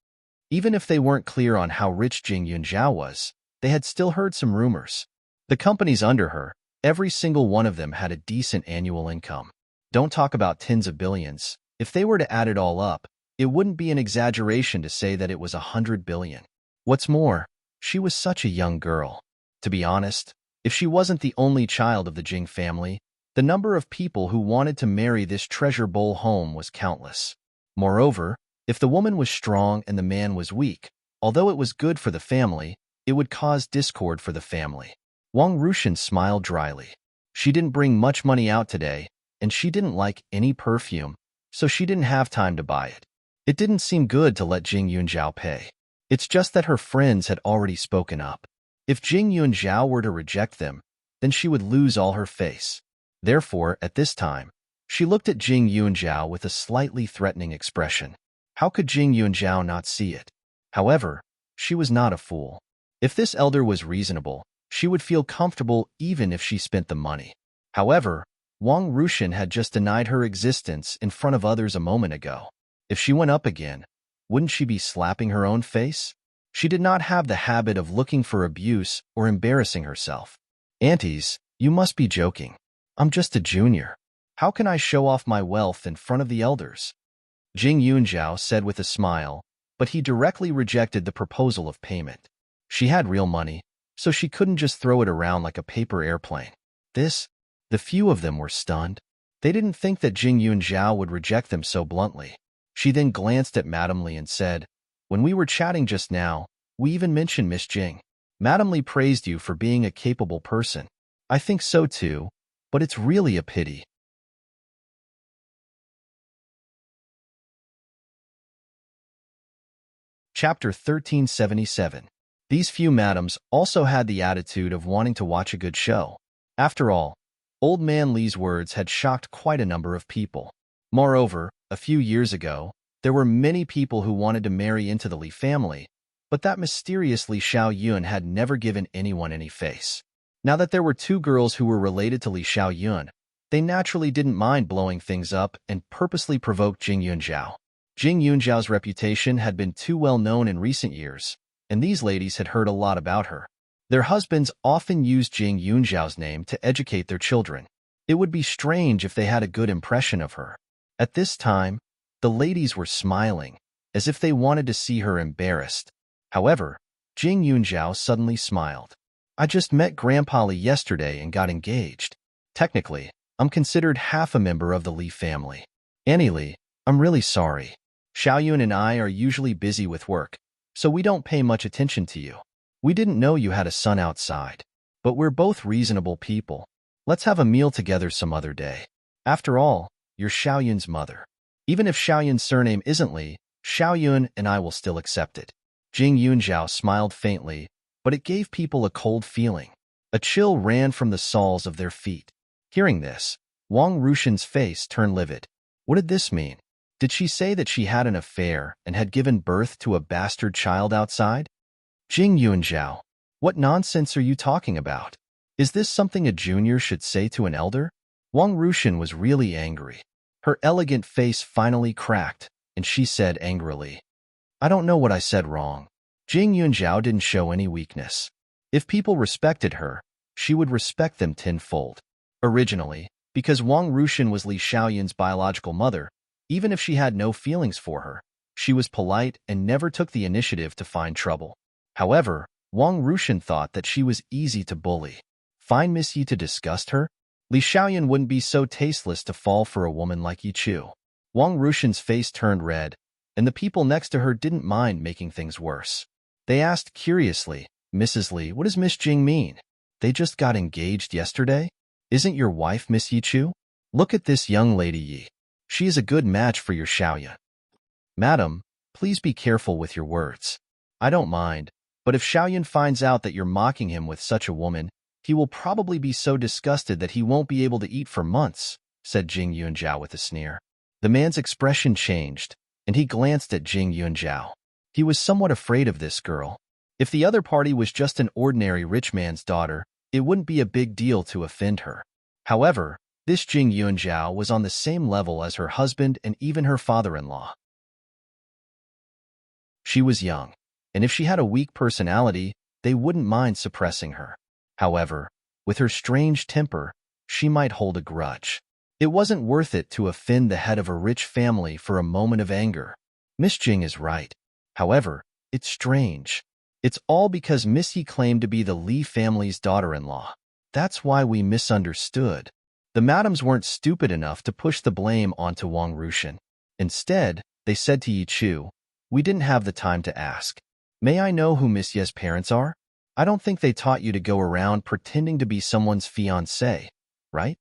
Even if they weren't clear on how rich Jing Yunjiao was, they had still heard some rumors. The companies under her, every single one of them had a decent annual income. Don't talk about tens of billions. If they were to add it all up, it wouldn't be an exaggeration to say that it was 100 billion. What's more, she was such a young girl. To be honest, if she wasn't the only child of the Jing family, the number of people who wanted to marry this treasure bowl home was countless. Moreover, If the woman was strong and the man was weak, although it was good for the family, it would cause discord for the family. Wang Rushan smiled dryly. She didn't bring much money out today, and she didn't like any perfume, so she didn't have time to buy it. It didn't seem good to let Jing Yunjiao pay. It's just that her friends had already spoken up. If Jing Yunjiao were to reject them, then she would lose all her face. Therefore, at this time, she looked at Jing Yunjiao with a slightly threatening expression. How could Jing Yunjiao not see it? However, she was not a fool. If this elder was reasonable, she would feel comfortable even if she spent the money. However, Wang Rushan had just denied her existence in front of others a moment ago. If she went up again, wouldn't she be slapping her own face? She did not have the habit of looking for abuse or embarrassing herself. Aunties, you must be joking. I'm just a junior. How can I show off my wealth in front of the elders? Jing Yunjiao said with a smile, but he directly rejected the proposal of payment. She had real money, so she couldn't just throw it around like a paper airplane. The few of them were stunned. They didn't think that Jing Yunjiao would reject them so bluntly. She then glanced at Madame Li and said, "When we were chatting just now, we even mentioned Miss Jing. Madame Li praised you for being a capable person. I think so too, but it's really a pity." Chapter 1377. These few madams also had the attitude of wanting to watch a good show. After all, Old Man Li's words had shocked quite a number of people. Moreover, a few years ago, there were many people who wanted to marry into the Li family, but that mysterious Li Xiaoyun had never given anyone any face. Now that there were two girls who were related to Li Xiaoyun, they naturally didn't mind blowing things up and purposely provoked Jing Yunjiao. Jing Yunjiao's reputation had been too well known in recent years, and these ladies had heard a lot about her. Their husbands often used Jing Yunjiao's name to educate their children. It would be strange if they had a good impression of her. At this time, the ladies were smiling, as if they wanted to see her embarrassed. However, Jing Yunjiao suddenly smiled. "I just met Grandpa Li yesterday and got engaged. Technically, I'm considered half a member of the Li family. Annie Li, I'm really sorry. Xiaoyun and I are usually busy with work, so we don't pay much attention to you. We didn't know you had a son outside. But we're both reasonable people. Let's have a meal together some other day. After all, you're Xiaoyun's mother. Even if Xiaoyun's surname isn't Li, Xiaoyun and I will still accept it." Jing Yunjiao smiled faintly, but it gave people a cold feeling. A chill ran from the soles of their feet. Hearing this, Wang Rushan's face turned livid. What did this mean? Did she say that she had an affair and had given birth to a bastard child outside? Jing Yunjiao, what nonsense are you talking about? Is this something a junior should say to an elder? Wang Rushan was really angry. Her elegant face finally cracked, and she said angrily, "I don't know what I said wrong." Jing Yunjiao didn't show any weakness. If people respected her, she would respect them tenfold. Originally, because Wang Rushan was Li Xiaoyun's biological mother, even if she had no feelings for her, she was polite and never took the initiative to find trouble. However, Wang Rushan thought that she was easy to bully. Find Miss Yi to disgust her? Li Xiaoyun wouldn't be so tasteless to fall for a woman like Yi Chu. Wang Rushan's face turned red, and the people next to her didn't mind making things worse. They asked curiously, "Mrs. Li, what does Miss Jing mean? They just got engaged yesterday? Isn't your wife Miss Yi Chu? Look at this young lady Yi. She is a good match for your Xiaoyun." "Madam, please be careful with your words. I don't mind, but if Xiaoyun finds out that you're mocking him with such a woman, he will probably be so disgusted that he won't be able to eat for months," said Jing Yunjiao with a sneer. The man's expression changed, and he glanced at Jing Yunjiao. He was somewhat afraid of this girl. If the other party was just an ordinary rich man's daughter, it wouldn't be a big deal to offend her. However, this Jing Yunjiao was on the same level as her husband and even her father-in-law. She was young, and if she had a weak personality, they wouldn't mind suppressing her. However, with her strange temper, she might hold a grudge. It wasn't worth it to offend the head of a rich family for a moment of anger. Miss Jing is right. However, it's strange. It's all because Miss Yi claimed to be the Li family's daughter-in-law. That's why we misunderstood. The madams weren't stupid enough to push the blame onto Wang Rushan. Instead, They said to Yi Chu, "We didn't have the time to ask. May I know who Miss Ye's parents are? I don't think they taught you to go around pretending to be someone's fiancé, right?"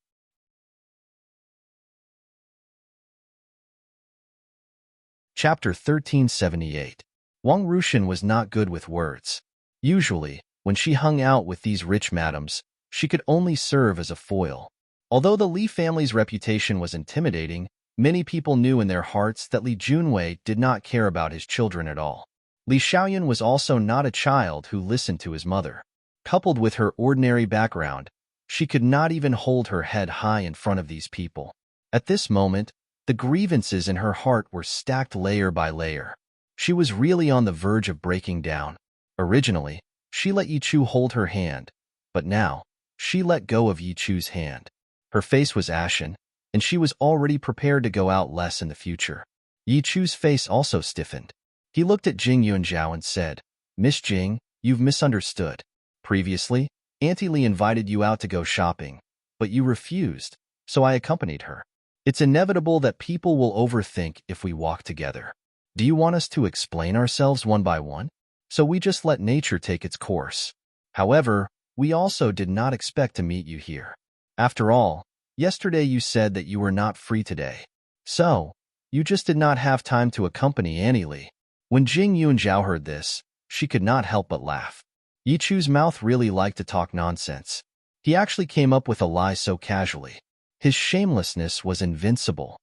Chapter 1378. Wang Rushan was not good with words. Usually, when she hung out with these rich madams, she could only serve as a foil. Although the Li family's reputation was intimidating, many people knew in their hearts that Li Junwei did not care about his children at all. Li Xiaoyan was also not a child who listened to his mother. Coupled with her ordinary background, she could not even hold her head high in front of these people. At this moment, the grievances in her heart were stacked layer by layer. She was really on the verge of breaking down. Originally, she let Yi Chu hold her hand, but now, she let go of Yi Chu's hand. Her face was ashen, and she was already prepared to go out less in the future. Yi Chu's face also stiffened. He looked at Jing Yunzhao and said, "Miss Jing, you've misunderstood. Previously, Auntie Li invited you out to go shopping, but you refused, so I accompanied her. It's inevitable that people will overthink if we walk together. Do you want us to explain ourselves one by one? So we just let nature take its course. However, we also did not expect to meet you here. After all, yesterday you said that you were not free today. So, you just did not have time to accompany Annie Li." When Jing Yunzhao heard this, she could not help but laugh. Yi Chu's mouth really liked to talk nonsense. He actually came up with a lie so casually. His shamelessness was invincible.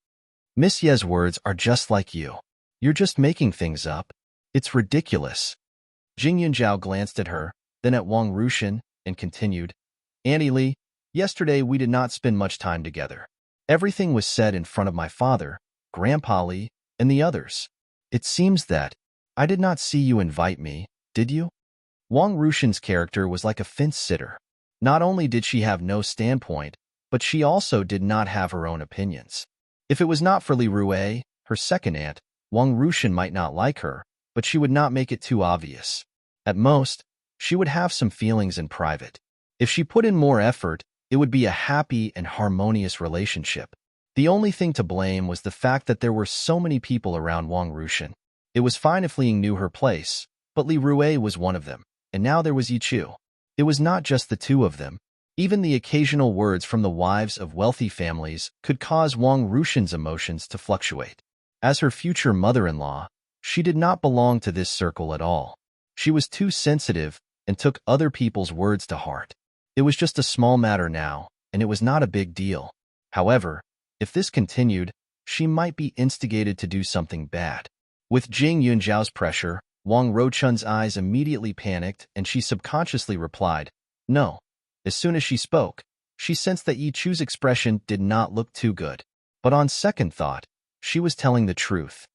"Miss Ye's words are just like you. You're just making things up. It's ridiculous." Jing Yunzhao glanced at her, then at Wang Rushan, and continued, "Annie Li, yesterday we did not spend much time together. Everything was said in front of my father, Grandpa Li, and the others. It seems that I did not see you invite me, did you?" Wang Rushan's character was like a fence-sitter. Not only did she have no standpoint, but she also did not have her own opinions. If it was not for Li Rue, her second aunt, Wang Rushan might not like her, but she would not make it too obvious. At most, she would have some feelings in private. If she put in more effort, it would be a happy and harmonious relationship. The only thing to blame was the fact that there were so many people around Wang Rushan. It was fine if Ling knew her place, but Li Rue was one of them, and now there was Yi Chu. It was not just the two of them. Even the occasional words from the wives of wealthy families could cause Wang Rushan's emotions to fluctuate. As her future mother-in-law, she did not belong to this circle at all. She was too sensitive and took other people's words to heart. It was just a small matter now, and it was not a big deal. However, if this continued, she might be instigated to do something bad. With Jing Yunzhao's pressure, Wang Ruchun's eyes immediately panicked, and she subconsciously replied, "No." As soon as she spoke, she sensed that Yi Chu's expression did not look too good. But on second thought, she was telling the truth.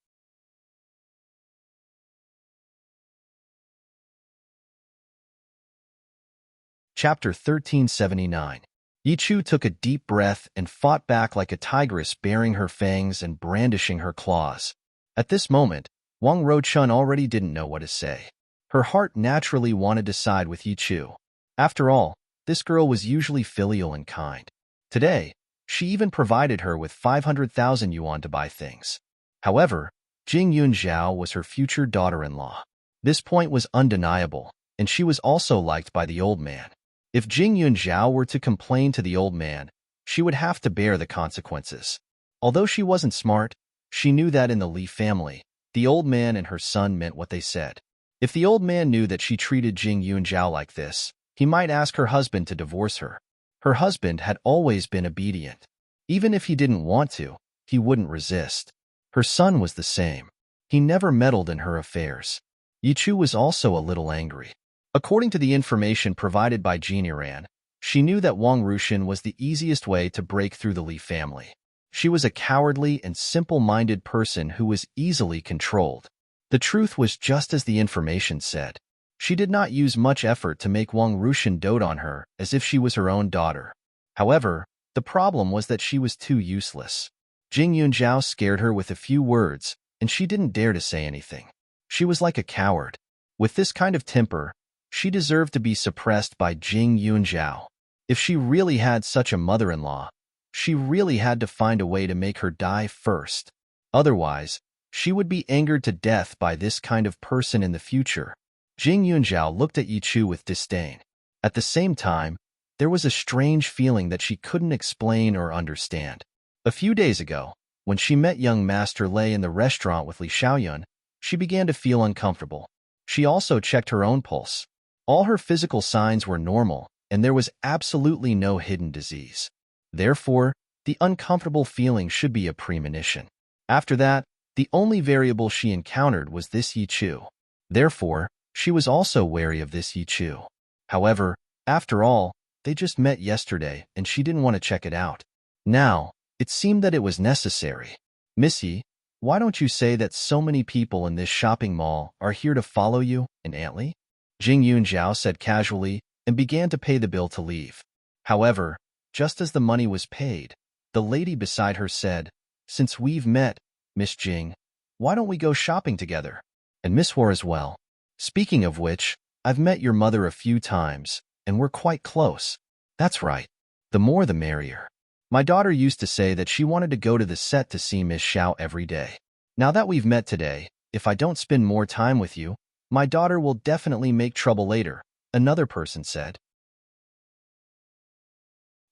Chapter 1379. Yi Chu took a deep breath and fought back like a tigress, baring her fangs and brandishing her claws. At this moment, Wang Ruchun already didn't know what to say. Her heart naturally wanted to side with Yi Chu. After all, this girl was usually filial and kind. Today, she even provided her with 500,000 yuan to buy things. However, Jing Yunzhao was her future daughter-in-law. This point was undeniable, and she was also liked by the old man. If Jing Yunzhao were to complain to the old man, she would have to bear the consequences. Although she wasn't smart, she knew that in the Li family, the old man and her son meant what they said. If the old man knew that she treated Jing Yunzhao like this, he might ask her husband to divorce her. Her husband had always been obedient. Even if he didn't want to, he wouldn't resist. Her son was the same. He never meddled in her affairs. Yi Chu was also a little angry. According to the information provided by Jean Iran, she knew that Wang Rushan was the easiest way to break through the Li family. She was a cowardly and simple-minded person who was easily controlled. The truth was just as the information said. She did not use much effort to make Wang Rushan dote on her as if she was her own daughter. However, the problem was that she was too useless. Jing Yunzhao scared her with a few words, and she didn't dare to say anything. She was like a coward. With this kind of temper, she deserved to be suppressed by Jing Yunzhao. If she really had such a mother-in-law, she really had to find a way to make her die first. Otherwise, She would be angered to death by this kind of person in the future. Jing Yunzhao looked at Yichu with disdain. At the same time, there was a strange feeling that she couldn't explain or understand. A few days ago, when she met young Master Lei in the restaurant with Li Xiaoyun, she began to feel uncomfortable. She also checked her own pulse. All her physical signs were normal, and there was absolutely no hidden disease. Therefore, the uncomfortable feeling should be a premonition. After that, the only variable she encountered was this Yichu. Therefore, she was also wary of this Yichu. However, after all, they just met yesterday, and she didn't want to check it out. Now, it seemed that it was necessary. Missy, why don't you say that so many people in this shopping mall are here to follow you and Aunt Li? Jing Yunzhao said casually and began to pay the bill to leave. However, just as the money was paid, the lady beside her said, "Since we've met, Miss Jing, why don't we go shopping together? And Miss Hua as well. Speaking of which, I've met your mother a few times, and we're quite close." That's right. The more the merrier. My daughter used to say that she wanted to go to the set to see Miss Xiao every day. Now that we've met today, if I don't spend more time with you, my daughter will definitely make trouble later, another person said.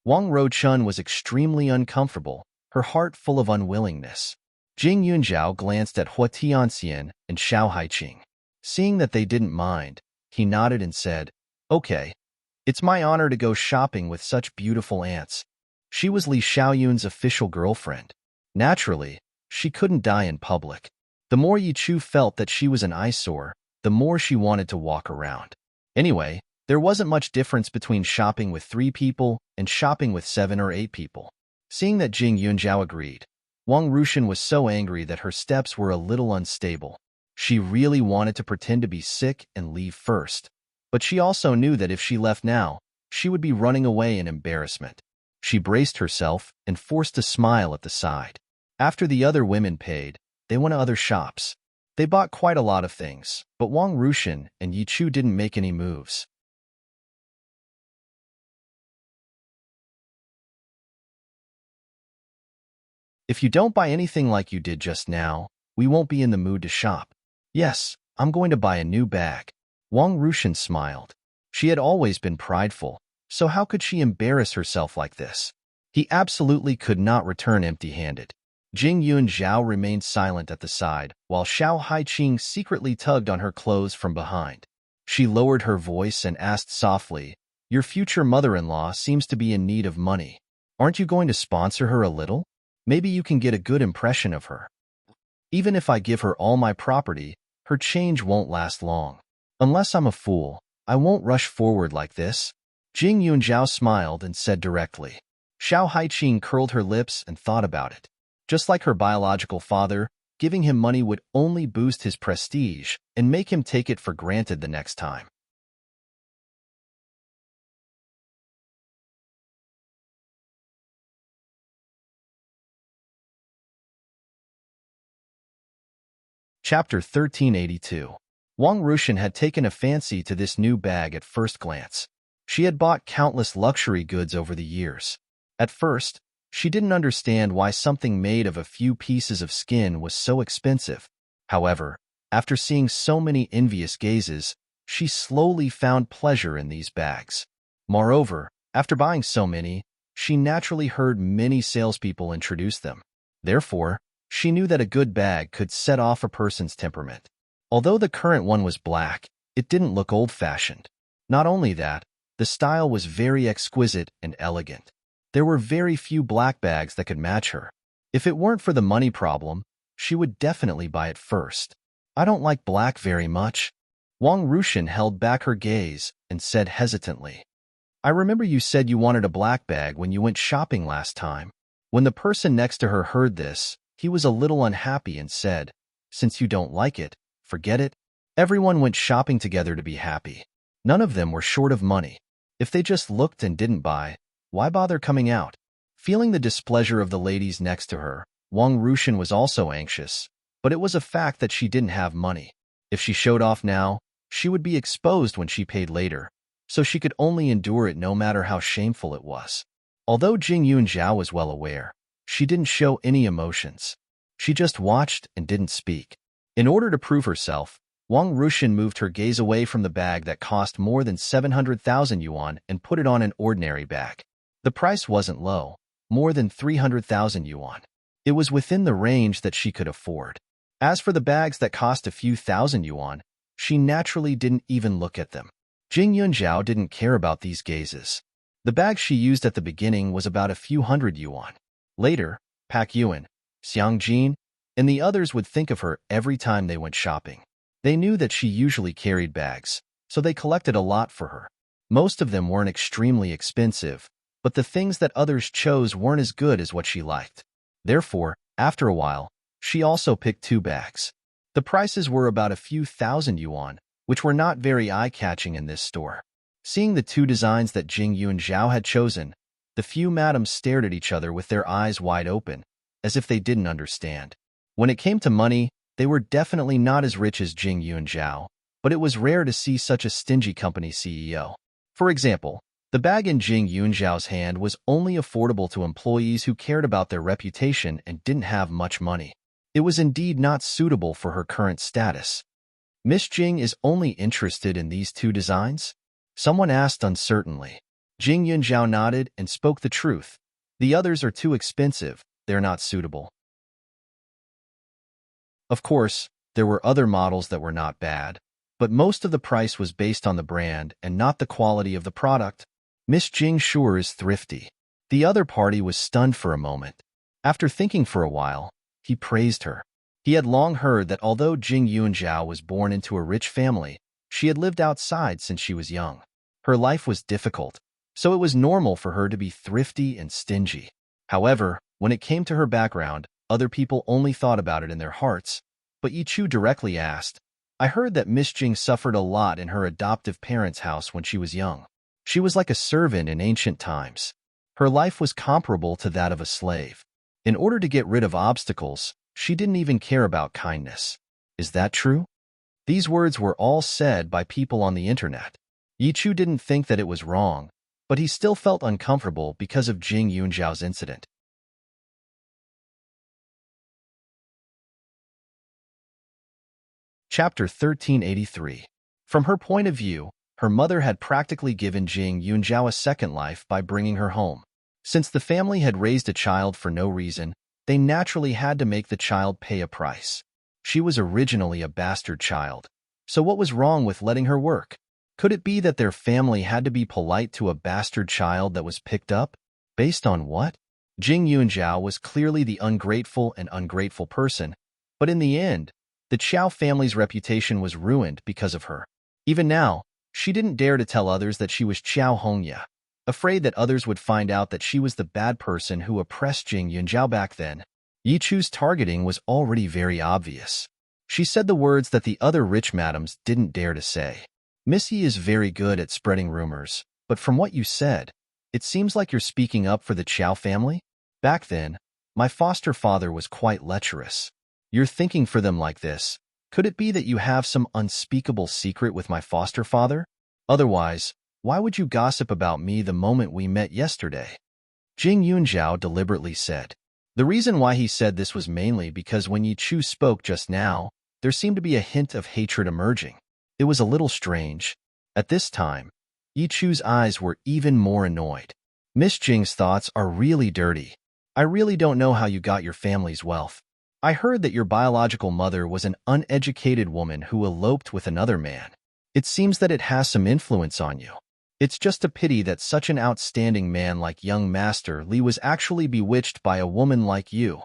Wang Ruochun was extremely uncomfortable, her heart full of unwillingness. Jing Yunzhao glanced at Hua Tianxian and Xiao Haiqing. Seeing that they didn't mind, he nodded and said, "Okay, it's my honor to go shopping with such beautiful aunts." She was Li Xiaoyun's official girlfriend. Naturally, she couldn't die in public. The more Yichu felt that she was an eyesore, the more she wanted to walk around. Anyway, there wasn't much difference between shopping with 3 people and shopping with 7 or 8 people. Seeing that Jing Yunzhao agreed, Wang Ruochun was so angry that her steps were a little unstable. She really wanted to pretend to be sick and leave first, but she also knew that if she left now, she would be running away in embarrassment. She braced herself and forced a smile at the side. After the other women paid, they went to other shops. They bought quite a lot of things, but Wang Ruochun and Yichu didn't make any moves. If you don't buy anything like you did just now, we won't be in the mood to shop. Yes, I'm going to buy a new bag. Wang Ruochun smiled. She had always been prideful, so how could she embarrass herself like this? He absolutely could not return empty-handed. Jing Yunzhao remained silent at the side, while Xiao Haiqing secretly tugged on her clothes from behind. She lowered her voice and asked softly, "Your future mother-in-law seems to be in need of money. Aren't you going to sponsor her a little? Maybe you can get a good impression of her. Even if I give her all my property, her change won't last long. Unless I'm a fool, I won't rush forward like this." Jing Yunzhao smiled and said directly. Xiao Haiqing curled her lips and thought about it. Just like her biological father, giving him money would only boost his prestige and make him take it for granted the next time. Chapter 1382. Wang Ruochun had taken a fancy to this new bag at first glance. She had bought countless luxury goods over the years. At first, she didn't understand why something made of a few pieces of skin was so expensive. However, after seeing so many envious gazes, she slowly found pleasure in these bags. Moreover, after buying so many, she naturally heard many salespeople introduce them. Therefore, she knew that a good bag could set off a person's temperament. Although the current one was black, it didn't look old-fashioned. Not only that, the style was very exquisite and elegant. There were very few black bags that could match her. If it weren't for the money problem, she would definitely buy it first. "I don't like black very much." Wang Ruochun held back her gaze and said hesitantly, "I remember you said you wanted a black bag when you went shopping last time." When the person next to her heard this, he was a little unhappy and said, "Since you don't like it, forget it." Everyone went shopping together to be happy. None of them were short of money. If they just looked and didn't buy, why bother coming out? Feeling the displeasure of the ladies next to her, Wang Ruochun was also anxious, but it was a fact that she didn't have money. If she showed off now, she would be exposed when she paid later, so she could only endure it no matter how shameful it was. Although Jing Yunzhao was well aware, she didn't show any emotions. She just watched and didn't speak. In order to prove herself, Wang Rushin moved her gaze away from the bag that cost more than 700,000 yuan and put it on an ordinary bag. The price wasn't low, more than 300,000 yuan. It was within the range that she could afford. As for the bags that cost a few thousand yuan, she naturally didn't even look at them. Jing Yunzhao didn't care about these gazes. The bag she used at the beginning was about a few hundred yuan. Later, Pak Yuan, Xiang Jin, and the others would think of her every time they went shopping. They knew that she usually carried bags, so they collected a lot for her. Most of them weren't extremely expensive, but the things that others chose weren't as good as what she liked. Therefore, after a while, she also picked 2 bags. The prices were about a few thousand yuan, which were not very eye-catching in this store. Seeing the 2 designs that Jing Yunzhao had chosen, the few madams stared at each other with their eyes wide open, as if they didn't understand. When it came to money, they were definitely not as rich as Jing Yunzhao, but it was rare to see such a stingy company CEO. For example, the bag in Jing Yunzhao's hand was only affordable to employees who cared about their reputation and didn't have much money. It was indeed not suitable for her current status. Miss Jing is only interested in these 2 designs? Someone asked uncertainly. Jing Yunzhao nodded and spoke the truth. The others are too expensive, they're not suitable. Of course, there were other models that were not bad, but most of the price was based on the brand and not the quality of the product. Miss Jing sure is thrifty. The other party was stunned for a moment. After thinking for a while, he praised her. He had long heard that although Jing Yunzhao was born into a rich family, she had lived outside since she was young. Her life was difficult, so it was normal for her to be thrifty and stingy. However, when it came to her background, other people only thought about it in their hearts, but Yi Chu directly asked, I heard that Miss Jing suffered a lot in her adoptive parents' house when she was young. She was like a servant in ancient times. Her life was comparable to that of a slave. In order to get rid of obstacles, she didn't even care about kindness. Is that true? These words were all said by people on the internet. Yi Chu didn't think that it was wrong, but he still felt uncomfortable because of Jing Yunzhao's incident. Chapter 1383. From her point of view, her mother had practically given Jing Yunzhao a second life by bringing her home. Since the family had raised a child for no reason, they naturally had to make the child pay a price. She was originally a bastard child, so what was wrong with letting her work? Could it be that their family had to be polite to a bastard child that was picked up? Based on what? Jing Yunzhao was clearly the ungrateful person, but in the end, the Qiao family's reputation was ruined because of her. Even now, she didn't dare to tell others that she was Qiao Hongya, afraid that others would find out that she was the bad person who oppressed Jing Yunzhao back then. Yi Chu's targeting was already very obvious. She said the words that the other rich madams didn't dare to say. Missy is very good at spreading rumors, but from what you said, it seems like you're speaking up for the Qiao family? Back then, my foster father was quite lecherous. You're thinking for them like this. Could it be that you have some unspeakable secret with my foster father? Otherwise, why would you gossip about me the moment we met yesterday? Jing Yunzhao deliberately said. The reason why he said this was mainly because when Yi Chu spoke just now, there seemed to be a hint of hatred emerging. It was a little strange. At this time, Yi Chu's eyes were even more annoyed. Miss Jing's thoughts are really dirty. I really don't know how you got your family's wealth. I heard that your biological mother was an uneducated woman who eloped with another man. It seems that it has some influence on you. It's just a pity that such an outstanding man like young Master Li was actually bewitched by a woman like you.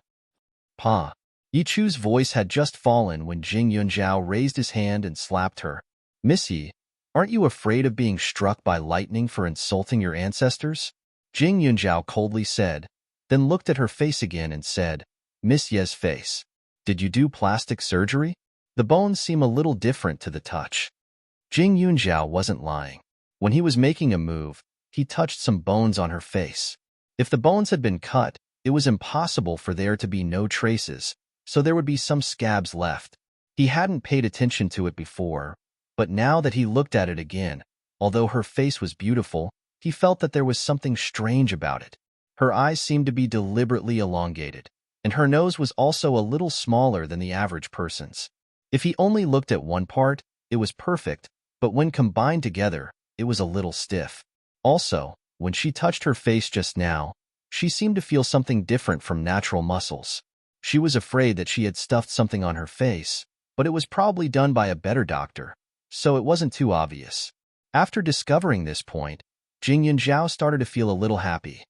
Pa. Yi Chu's voice had just fallen when Jing Yunzhao raised his hand and slapped her. Missy, aren't you afraid of being struck by lightning for insulting your ancestors? Jing Yunzhao coldly said, then looked at her face again and said, Miss Ye's face. Did you do plastic surgery? The bones seem a little different to the touch. Jing Yunzhao wasn't lying. When he was making a move, he touched some bones on her face. If the bones had been cut, it was impossible for there to be no traces, so there would be some scabs left. He hadn't paid attention to it before, but now that he looked at it again, although her face was beautiful, he felt that there was something strange about it. Her eyes seemed to be deliberately elongated, and her nose was also a little smaller than the average person's. If he only looked at one part, it was perfect, but when combined together, it was a little stiff. Also, when she touched her face just now, she seemed to feel something different from natural muscles. She was afraid that she had stuffed something on her face, but it was probably done by a better doctor, so it wasn't too obvious. After discovering this point, Jing Yunjiao started to feel a little happy.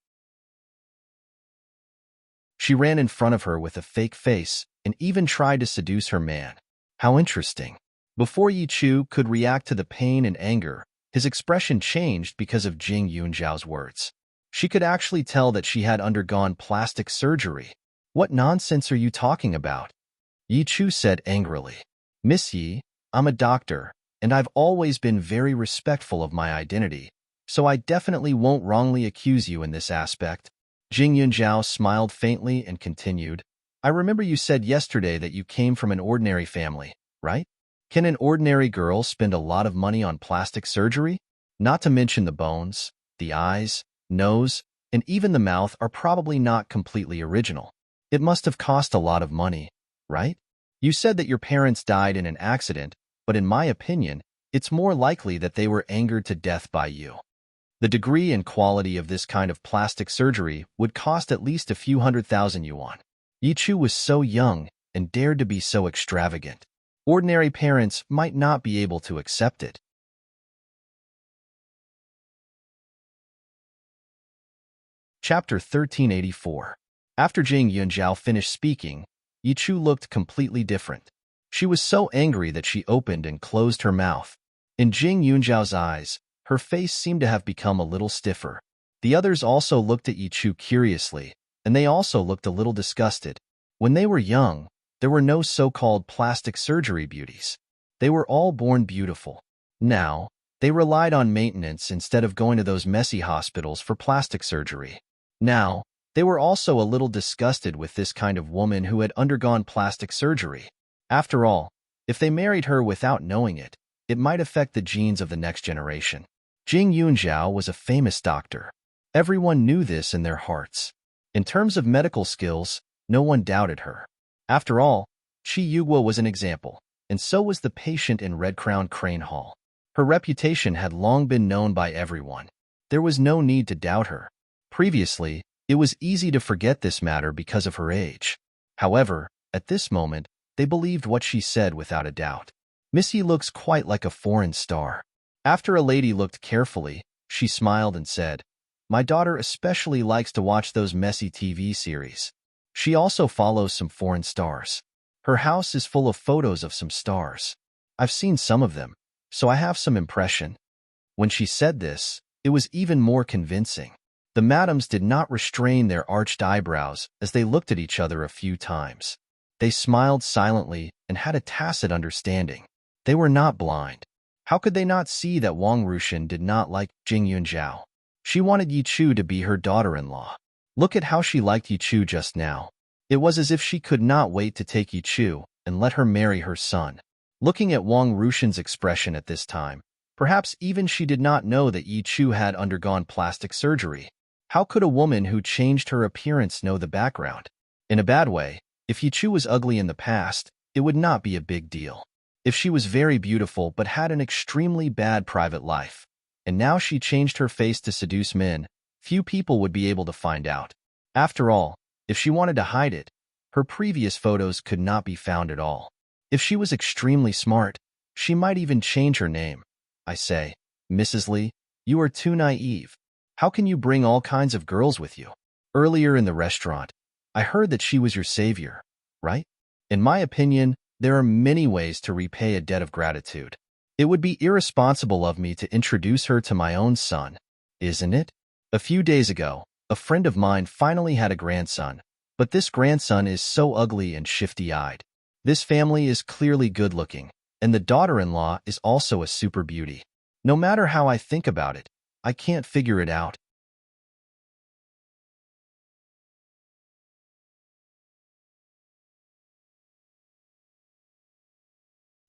She ran in front of her with a fake face and even tried to seduce her man. How interesting. Before Yi Chu could react to the pain and anger, his expression changed because of Jing Yunjiao's words. She could actually tell that she had undergone plastic surgery. What nonsense are you talking about? Yi Chu said angrily. Miss Yi, I'm a doctor, and I've always been very respectful of my identity, so I definitely won't wrongly accuse you in this aspect. Jing Yunjiao smiled faintly and continued, I remember you said yesterday that you came from an ordinary family, right? Can an ordinary girl spend a lot of money on plastic surgery? Not to mention the bones, the eyes, nose, and even the mouth are probably not completely original. It must have cost a lot of money, right? You said that your parents died in an accident, but in my opinion, it's more likely that they were angered to death by you. The degree and quality of this kind of plastic surgery would cost at least a few 100,000 yuan. Yi Chu was so young and dared to be so extravagant. Ordinary parents might not be able to accept it. Chapter 1384. After Jing Yunjiao finished speaking, Yi Chu looked completely different. She was so angry that she opened and closed her mouth. In Jing Yunjiao's eyes, her face seemed to have become a little stiffer. The others also looked at Yi Chu curiously, and they also looked a little disgusted. When they were young, there were no so-called plastic surgery beauties. They were all born beautiful. Now, they relied on maintenance instead of going to those messy hospitals for plastic surgery. Now, they were also a little disgusted with this kind of woman who had undergone plastic surgery. After all, if they married her without knowing it, it might affect the genes of the next generation. Jing Yunjiao was a famous doctor. Everyone knew this in their hearts. In terms of medical skills, no one doubted her. After all, Qi Yuguo was an example, and so was the patient in Red Crown Crane Hall. Her reputation had long been known by everyone. There was no need to doubt her. Previously, it was easy to forget this matter because of her age. However, at this moment, they believed what she said without a doubt. Missy looks quite like a foreign star. After a lady looked carefully, she smiled and said, My daughter especially likes to watch those messy TV series. She also follows some foreign stars. Her house is full of photos of some stars. I've seen some of them, so I have some impression. When she said this, it was even more convincing. The madams did not restrain their arched eyebrows as they looked at each other a few times. They smiled silently and had a tacit understanding. They were not blind. How could they not see that Wang Rushan did not like Jing Yunjiao? She wanted Yi Chu to be her daughter-in-law. Look at how she liked Yi Chu just now. It was as if she could not wait to take Yi Chu and let her marry her son. Looking at Wang Rushan's expression at this time, perhaps even she did not know that Yi Chu had undergone plastic surgery. How could a woman who changed her appearance know the background? In a bad way, if Yi Chu was ugly in the past, it would not be a big deal. If she was very beautiful but had an extremely bad private life, and now she changed her face to seduce men, few people would be able to find out. After all, if she wanted to hide it, her previous photos could not be found at all. If she was extremely smart, she might even change her name. I say, Mrs. Li, you are too naive. How can you bring all kinds of girls with you? Earlier in the restaurant, I heard that she was your savior, right? In my opinion, there are many ways to repay a debt of gratitude. It would be irresponsible of me to introduce her to my own son, isn't it? A few days ago, a friend of mine finally had a grandson, but this grandson is so ugly and shifty-eyed. This family is clearly good-looking, and the daughter-in-law is also a super beauty. No matter how I think about it, I can't figure it out.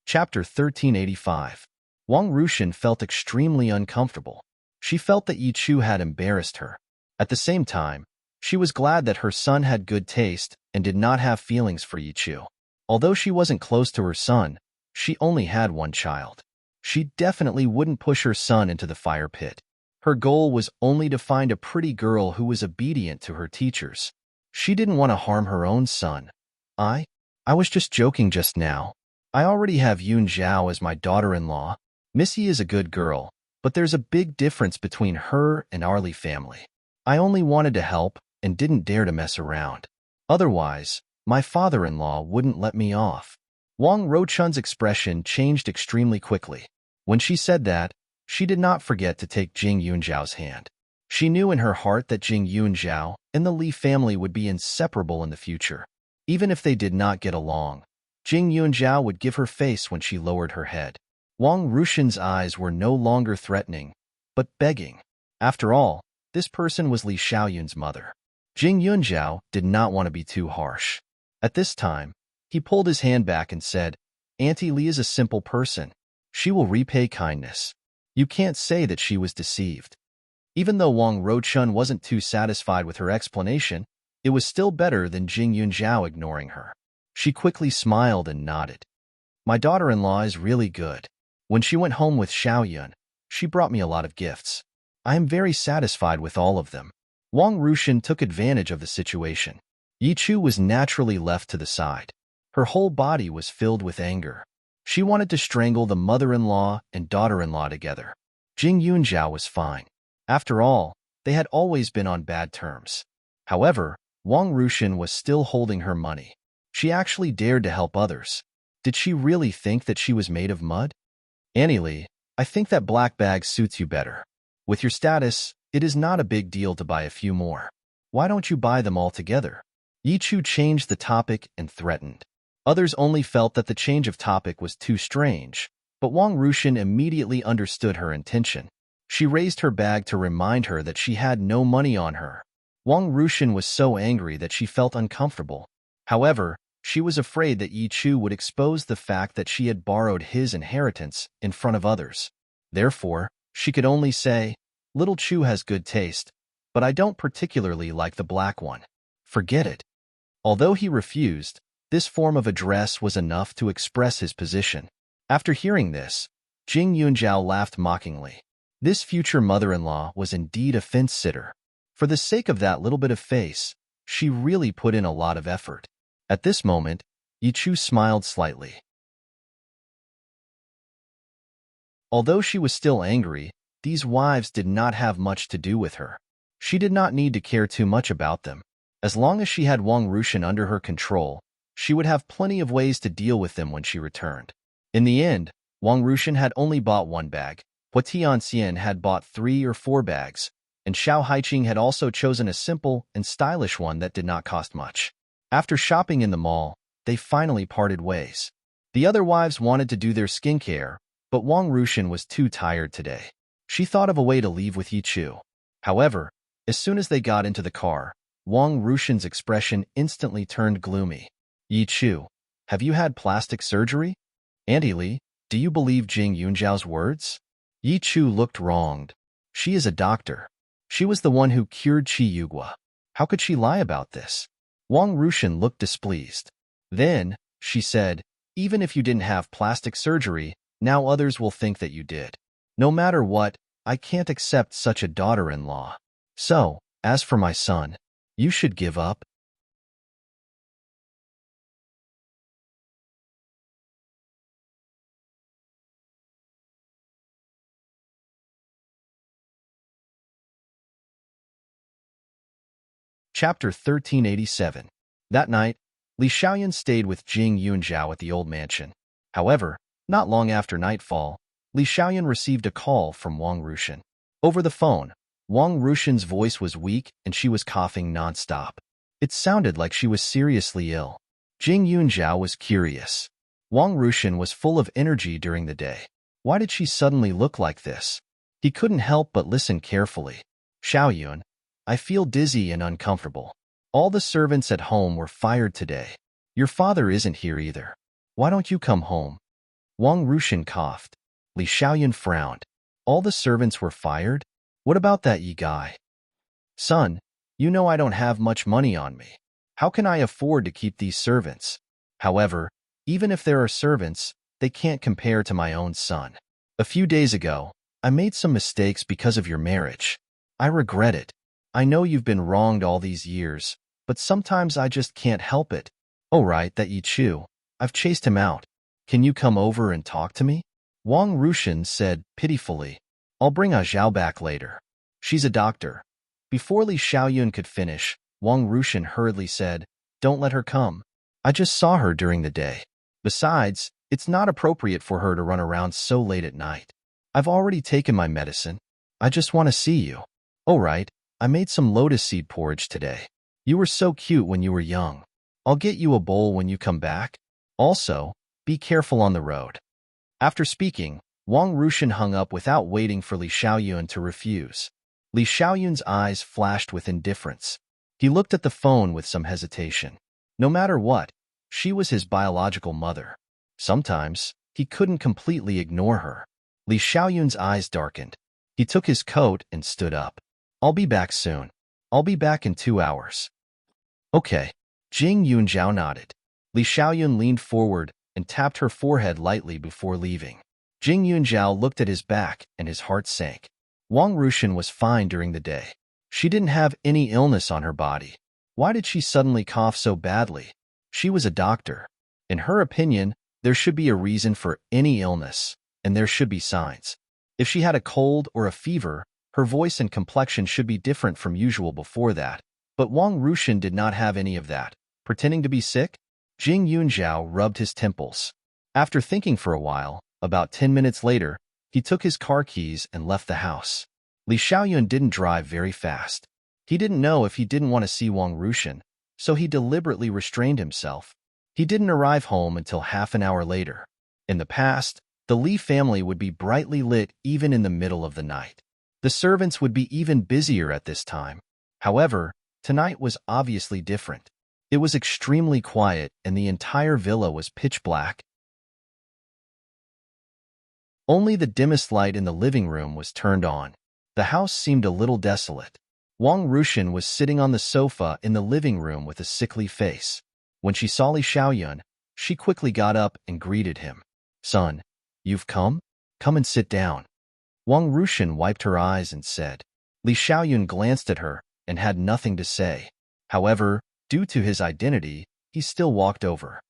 Chapter 1385. Wang Rushan felt extremely uncomfortable. She felt that Yi Chu had embarrassed her. At the same time, She was glad that her son had good taste and did not have feelings for Yichu. Although she wasn't close to her son, she only had one child. She definitely wouldn't push her son into the fire pit. Her goal was only to find a pretty girl who was obedient to her teachers. She didn't want to harm her own son. I was just joking just now. I already have Yun Zhao as my daughter-in-law. Missy is a good girl, but there's a big difference between her and our Li family. I only wanted to help and didn't dare to mess around. Otherwise, my father-in-law wouldn't let me off. Wang Ruochun's expression changed extremely quickly. When she said that, she did not forget to take Jing Yunzhao's hand. She knew in her heart that Jing Yunzhao and the Li family would be inseparable in the future. Even if they did not get along, Jing Yunzhao would give her face when she lowered her head. Wang Ruochun's eyes were no longer threatening, but begging. After all, this person was Li Xiaoyun's mother. Jing Yunzhao did not want to be too harsh. At this time, he pulled his hand back and said, Auntie Li is a simple person. She will repay kindness. You can't say that she was deceived. Even though Wang Ruochun wasn't too satisfied with her explanation, it was still better than Jing Yunzhao ignoring her. She quickly smiled and nodded. My daughter-in-law is really good. When she went home with Xiaoyun, she brought me a lot of gifts. I am very satisfied with all of them. Wang Ruochun took advantage of the situation. Yichu was naturally left to the side. Her whole body was filled with anger. She wanted to strangle the mother-in-law and daughter-in-law together. Jing Yunzhao was fine. After all, they had always been on bad terms. However, Wang Ruochun was still holding her money. She actually dared to help others. Did she really think that she was made of mud? Annie Li, I think that black bag suits you better. With your status, it is not a big deal to buy a few more. Why don't you buy them all together? Yichu changed the topic and threatened. Others only felt that the change of topic was too strange, but Wang Ruochun immediately understood her intention. She raised her bag to remind her that she had no money on her. Wang Ruochun was so angry that she felt uncomfortable. However, she was afraid that Yichu would expose the fact that she had borrowed his inheritance in front of others. Therefore, she could only say, Little Chu has good taste, but I don't particularly like the black one. Forget it. Although he refused, this form of address was enough to express his position. After hearing this, Jing Yunzhao laughed mockingly. This future mother-in-law was indeed a fence-sitter. For the sake of that little bit of face, she really put in a lot of effort. At this moment, Yichu smiled slightly. Although she was still angry, these wives did not have much to do with her. She did not need to care too much about them. As long as she had Wang Ruochun under her control, she would have plenty of ways to deal with them when she returned. In the end, Wang Ruochun had only bought one bag, Hua Tianxian had bought 3 or 4 bags, and Xiao Haiqing had also chosen a simple and stylish one that did not cost much. After shopping in the mall, they finally parted ways. The other wives wanted to do their skincare, but Wang Ruochun was too tired today. She thought of a way to leave with Yichu. However, as soon as they got into the car, Wang Ruochun's expression instantly turned gloomy. Yichu, have you had plastic surgery? Auntie Li, do you believe Jing Yunzhao's words? Yichu looked wronged. She is a doctor. She was the one who cured Qi Yugua. How could she lie about this? Wang Ruochun looked displeased. Then, she said, even if you didn't have plastic surgery, now others will think that you did. No matter what, I can't accept such a daughter-in-law. So, as for my son, you should give up. Chapter 1387. That night, Li Xiaoyun stayed with Jing Yunzhao at the old mansion. However, not long after nightfall, Li Xiaoyun received a call from Wang Ruochun. Over the phone, Wang Ruochun's voice was weak and she was coughing nonstop. It sounded like she was seriously ill. Jing Yunzhao was curious. Wang Ruochun was full of energy during the day. Why did she suddenly look like this? He couldn't help but listen carefully. Xiaoyun, I feel dizzy and uncomfortable. All the servants at home were fired today. Your father isn't here either. Why don't you come home? Wang Ruochun coughed. Li Xiaoyun frowned. All the servants were fired? What about that Yi guy? Son, You know I don't have much money on me. How can I afford to keep these servants? However, even if there are servants, they can't compare to my own son. A few days ago, I made some mistakes because of your marriage. I regret it. I know you've been wronged all these years, but sometimes I just can't help it. Oh right, that Yi Chu. I've chased him out. Can you come over and talk to me? Wang Rushan said pitifully. I'll bring A Zhao back later. She's a doctor. Before Li Xiaoyun could finish, Wang Rushan hurriedly said, Don't let her come. I just saw her during the day. Besides, it's not appropriate for her to run around so late at night. I've already taken my medicine. I just want to see you. Oh right, I made some lotus seed porridge today. You were so cute when you were young. I'll get you a bowl when you come back. Also, be careful on the road. After speaking, Wang Rushan hung up without waiting for Li Xiaoyun to refuse. Li Xiaoyun's eyes flashed with indifference. He looked at the phone with some hesitation. No matter what, she was his biological mother. Sometimes, he couldn't completely ignore her. Li Xiaoyun's eyes darkened. He took his coat and stood up. I'll be back soon. I'll be back in 2 hours. Okay. Jing Yunzhao nodded. Li Xiaoyun leaned forward and tapped her forehead lightly before leaving. Jing Yunzhao looked at his back and his heart sank. Wang Rushan was fine during the day. She didn't have any illness on her body. Why did she suddenly cough so badly? She was a doctor. In her opinion, there should be a reason for any illness, and there should be signs. If she had a cold or a fever, her voice and complexion should be different from usual before that. But Wang Rushan did not have any of that. Pretending to be sick? Jing Yunzhao rubbed his temples. After thinking for a while, about 10 minutes later, he took his car keys and left the house. Li Xiaoyun didn't drive very fast. He didn't know if he didn't want to see Wang Rushan, so he deliberately restrained himself. He didn't arrive home until half an hour later. In the past, the Li family would be brightly lit even in the middle of the night. The servants would be even busier at this time. However, tonight was obviously different. It was extremely quiet and the entire villa was pitch black. Only the dimmest light in the living room was turned on. The house seemed a little desolate. Wang Rushan was sitting on the sofa in the living room with a sickly face. When she saw Li Xiaoyun, she quickly got up and greeted him. Son, you've come? Come and sit down. Wang Rushan wiped her eyes and said. Li Xiaoyun glanced at her and had nothing to say. However, due to his identity, he still walked over.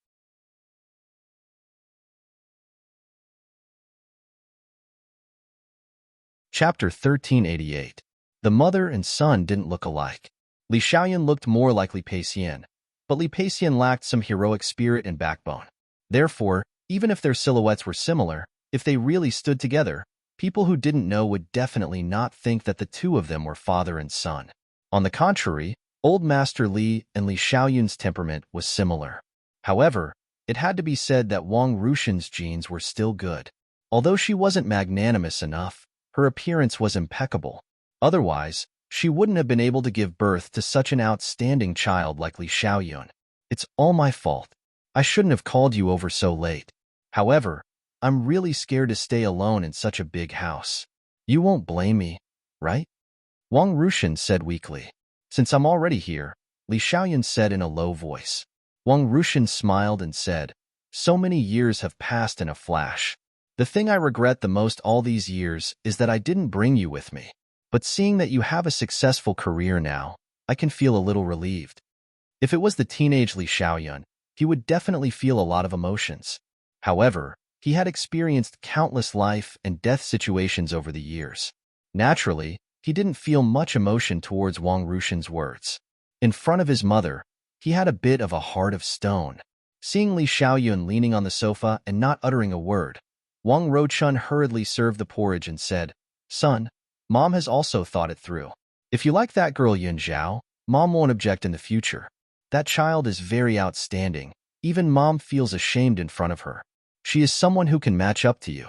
Chapter 1388. The mother and son didn't look alike. Li Xiaoyun looked more like Li Peixian, but Li Peixian lacked some heroic spirit and backbone. Therefore, even if their silhouettes were similar, if they really stood together, people who didn't know would definitely not think that the two of them were father and son. On the contrary, Old Master Li and Li Xiaoyun's temperament was similar. However, it had to be said that Wang Rushan's genes were still good. Although she wasn't magnanimous enough, her appearance was impeccable. Otherwise, she wouldn't have been able to give birth to such an outstanding child like Li Xiaoyun. It's all my fault. I shouldn't have called you over so late. However, I'm really scared to stay alone in such a big house. You won't blame me, right? Wang Rushan said weakly. Since I'm already here, Li Xiaoyun said in a low voice. Wang Rushan smiled and said, So many years have passed in a flash. The thing I regret the most all these years is that I didn't bring you with me. But seeing that you have a successful career now, I can feel a little relieved. If it was the teenage Li Xiaoyun, he would definitely feel a lot of emotions. However, he had experienced countless life and death situations over the years. Naturally, he didn't feel much emotion towards Wang Rushan's words. In front of his mother, he had a bit of a heart of stone. Seeing Li Xiaoyun leaning on the sofa and not uttering a word, Wang Rushan hurriedly served the porridge and said, Son, Mom has also thought it through. If you like that girl Yunzhao, Mom won't object in the future. That child is very outstanding. Even Mom feels ashamed in front of her. She is someone who can match up to you.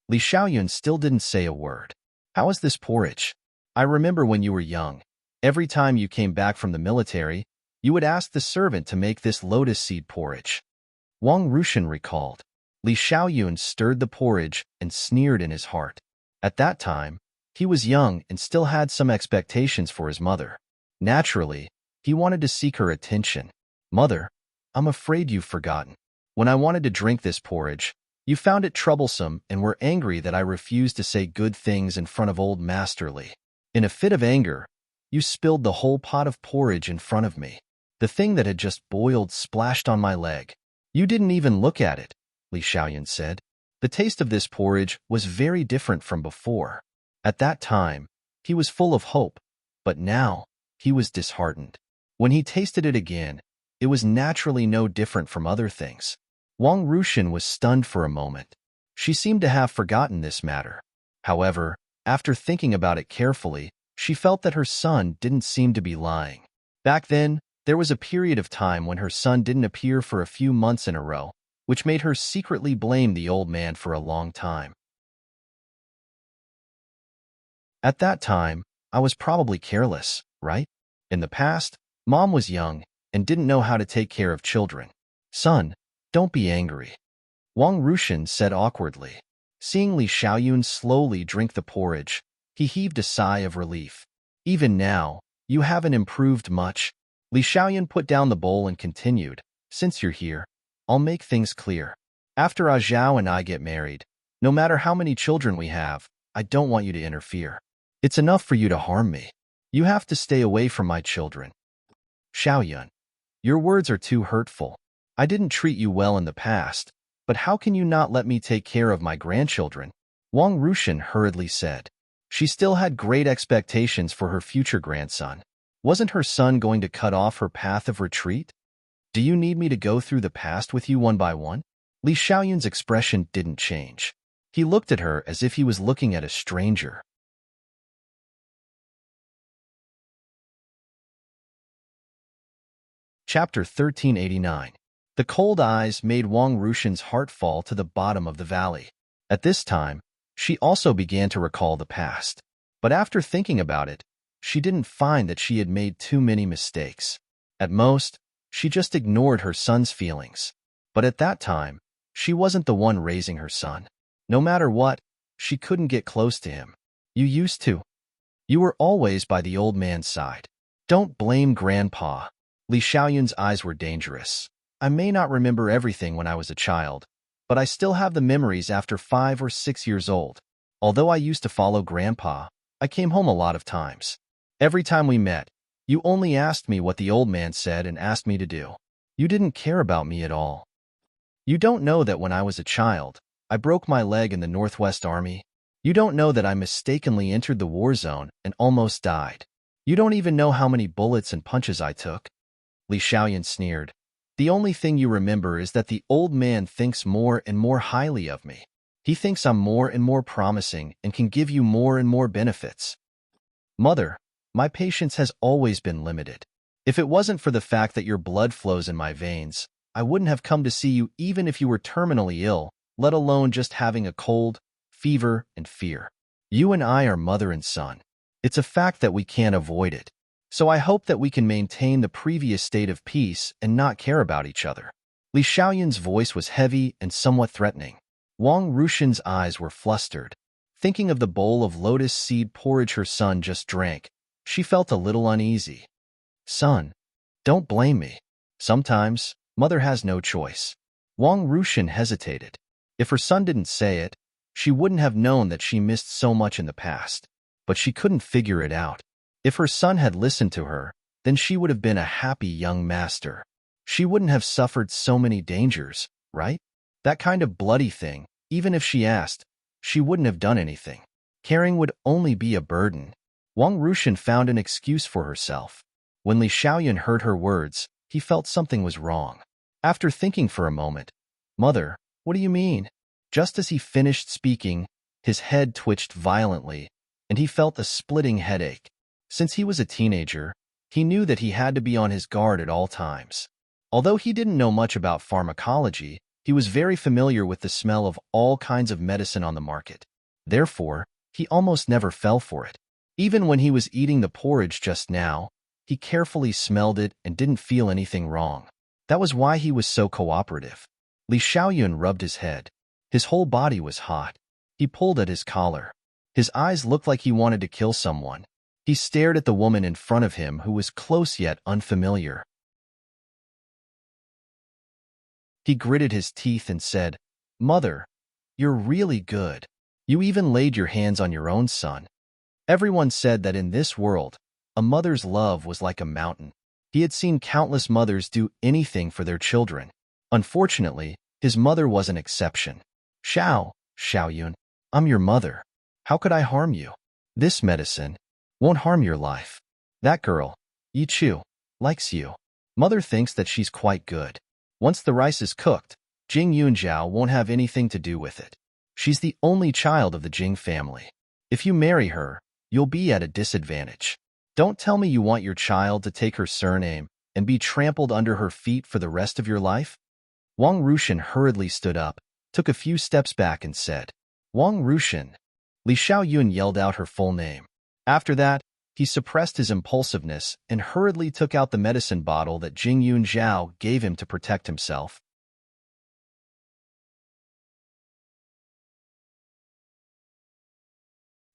Li Xiaoyun still didn't say a word. How is this porridge? I remember when you were young. Every time you came back from the military, you would ask the servant to make this lotus seed porridge. Wang Rushan recalled. Li Xiaoyun stirred the porridge and sneered in his heart. At that time, he was young and still had some expectations for his mother. Naturally, he wanted to seek her attention. "Mother, I'm afraid you've forgotten. When I wanted to drink this porridge, you found it troublesome and were angry that I refused to say good things in front of old Master Li. In a fit of anger, you spilled the whole pot of porridge in front of me. The thing that had just boiled splashed on my leg. You didn't even look at it," Li Xiaoyan said. The taste of this porridge was very different from before. At that time, he was full of hope, but now he was disheartened. When he tasted it again, it was naturally no different from other things. Wang Rushan was stunned for a moment. She seemed to have forgotten this matter. However, after thinking about it carefully, she felt that her son didn't seem to be lying. Back then, there was a period of time when her son didn't appear for a few months in a row, which made her secretly blame the old man for a long time. At that time, I was probably careless, right? In the past, Mom was young and didn't know how to take care of children. Son, don't be angry, Wang Rushan said awkwardly. Seeing Li Xiaoyun slowly drink the porridge, he heaved a sigh of relief. Even now, you haven't improved much. Li Xiaoyun put down the bowl and continued, "Since you're here, I'll make things clear. After Zhao and I get married, no matter how many children we have, I don't want you to interfere. It's enough for you to harm me. You have to stay away from my children." "Xiaoyun, your words are too hurtful. I didn't treat you well in the past, but how can you not let me take care of my grandchildren?" Wang Rushan hurriedly said. She still had great expectations for her future grandson. Wasn't her son going to cut off her path of retreat? "Do you need me to go through the past with you one by one?" Li Xiaoyun's expression didn't change. He looked at her as if he was looking at a stranger. Chapter 1389. The cold eyes made Wang Rushan's heart fall to the bottom of the valley. At this time, she also began to recall the past. But after thinking about it, she didn't find that she had made too many mistakes. At most, she just ignored her son's feelings. But at that time, she wasn't the one raising her son. No matter what, she couldn't get close to him. "You used to. You were always by the old man's side. Don't blame Grandpa." Li Xiaoyun's eyes were dangerous. "I may not remember everything when I was a child, but I still have the memories after 5 or 6 years old. Although I used to follow Grandpa, I came home a lot of times. Every time we met, you only asked me what the old man said and asked me to do. You didn't care about me at all. You don't know that when I was a child, I broke my leg in the Northwest Army. You don't know that I mistakenly entered the war zone and almost died. You don't even know how many bullets and punches I took." Li Xiaoyan sneered. "The only thing you remember is that the old man thinks more and more highly of me. He thinks I'm more and more promising and can give you more and more benefits." "Mother, my patience has always been limited. If it wasn't for the fact that your blood flows in my veins, I wouldn't have come to see you even if you were terminally ill, let alone just having a cold, fever, and fear. You and I are mother and son. It's a fact that we can't avoid it. So I hope that we can maintain the previous state of peace and not care about each other." Li Xiaoyan's voice was heavy and somewhat threatening. Wang Rushan's eyes were flustered. Thinking of the bowl of lotus seed porridge her son just drank, she felt a little uneasy. "Son, don't blame me. Sometimes, mother has no choice." Wang Rushan hesitated. If her son didn't say it, she wouldn't have known that she missed so much in the past. But she couldn't figure it out. If her son had listened to her, then she would have been a happy young master. She wouldn't have suffered so many dangers, right? That kind of bloody thing, even if she asked, she wouldn't have done anything. Caring would only be a burden. Wang Rushan found an excuse for herself. When Li Xiaoyan heard her words, he felt something was wrong. After thinking for a moment, "Mother, what do you mean?" Just as he finished speaking, his head twitched violently, and he felt a splitting headache. Since he was a teenager, he knew that he had to be on his guard at all times. Although he didn't know much about pharmacology, he was very familiar with the smell of all kinds of medicine on the market. Therefore, he almost never fell for it. Even when he was eating the porridge just now, he carefully smelled it and didn't feel anything wrong. That was why he was so cooperative. Li Xiaoyun rubbed his head. His whole body was hot. He pulled at his collar. His eyes looked like he wanted to kill someone. He stared at the woman in front of him who was close yet unfamiliar. He gritted his teeth and said, "Mother, you're really good. You even laid your hands on your own son." Everyone said that in this world, a mother's love was like a mountain. He had seen countless mothers do anything for their children. Unfortunately, his mother was an exception. Xiaoyun, I'm your mother. How could I harm you? This medicine won't harm your life. That girl, Yichu, likes you. Mother thinks that she's quite good. Once the rice is cooked, Jing Yunjiao won't have anything to do with it. She's the only child of the Jing family. If you marry her, you'll be at a disadvantage. Don't tell me you want your child to take her surname and be trampled under her feet for the rest of your life? Wang Rushan hurriedly stood up, took a few steps back and said, "Wang Rushan." Li Xiaoyun yelled out her full name. After that, he suppressed his impulsiveness and hurriedly took out the medicine bottle that Jing Yunjiao gave him to protect himself.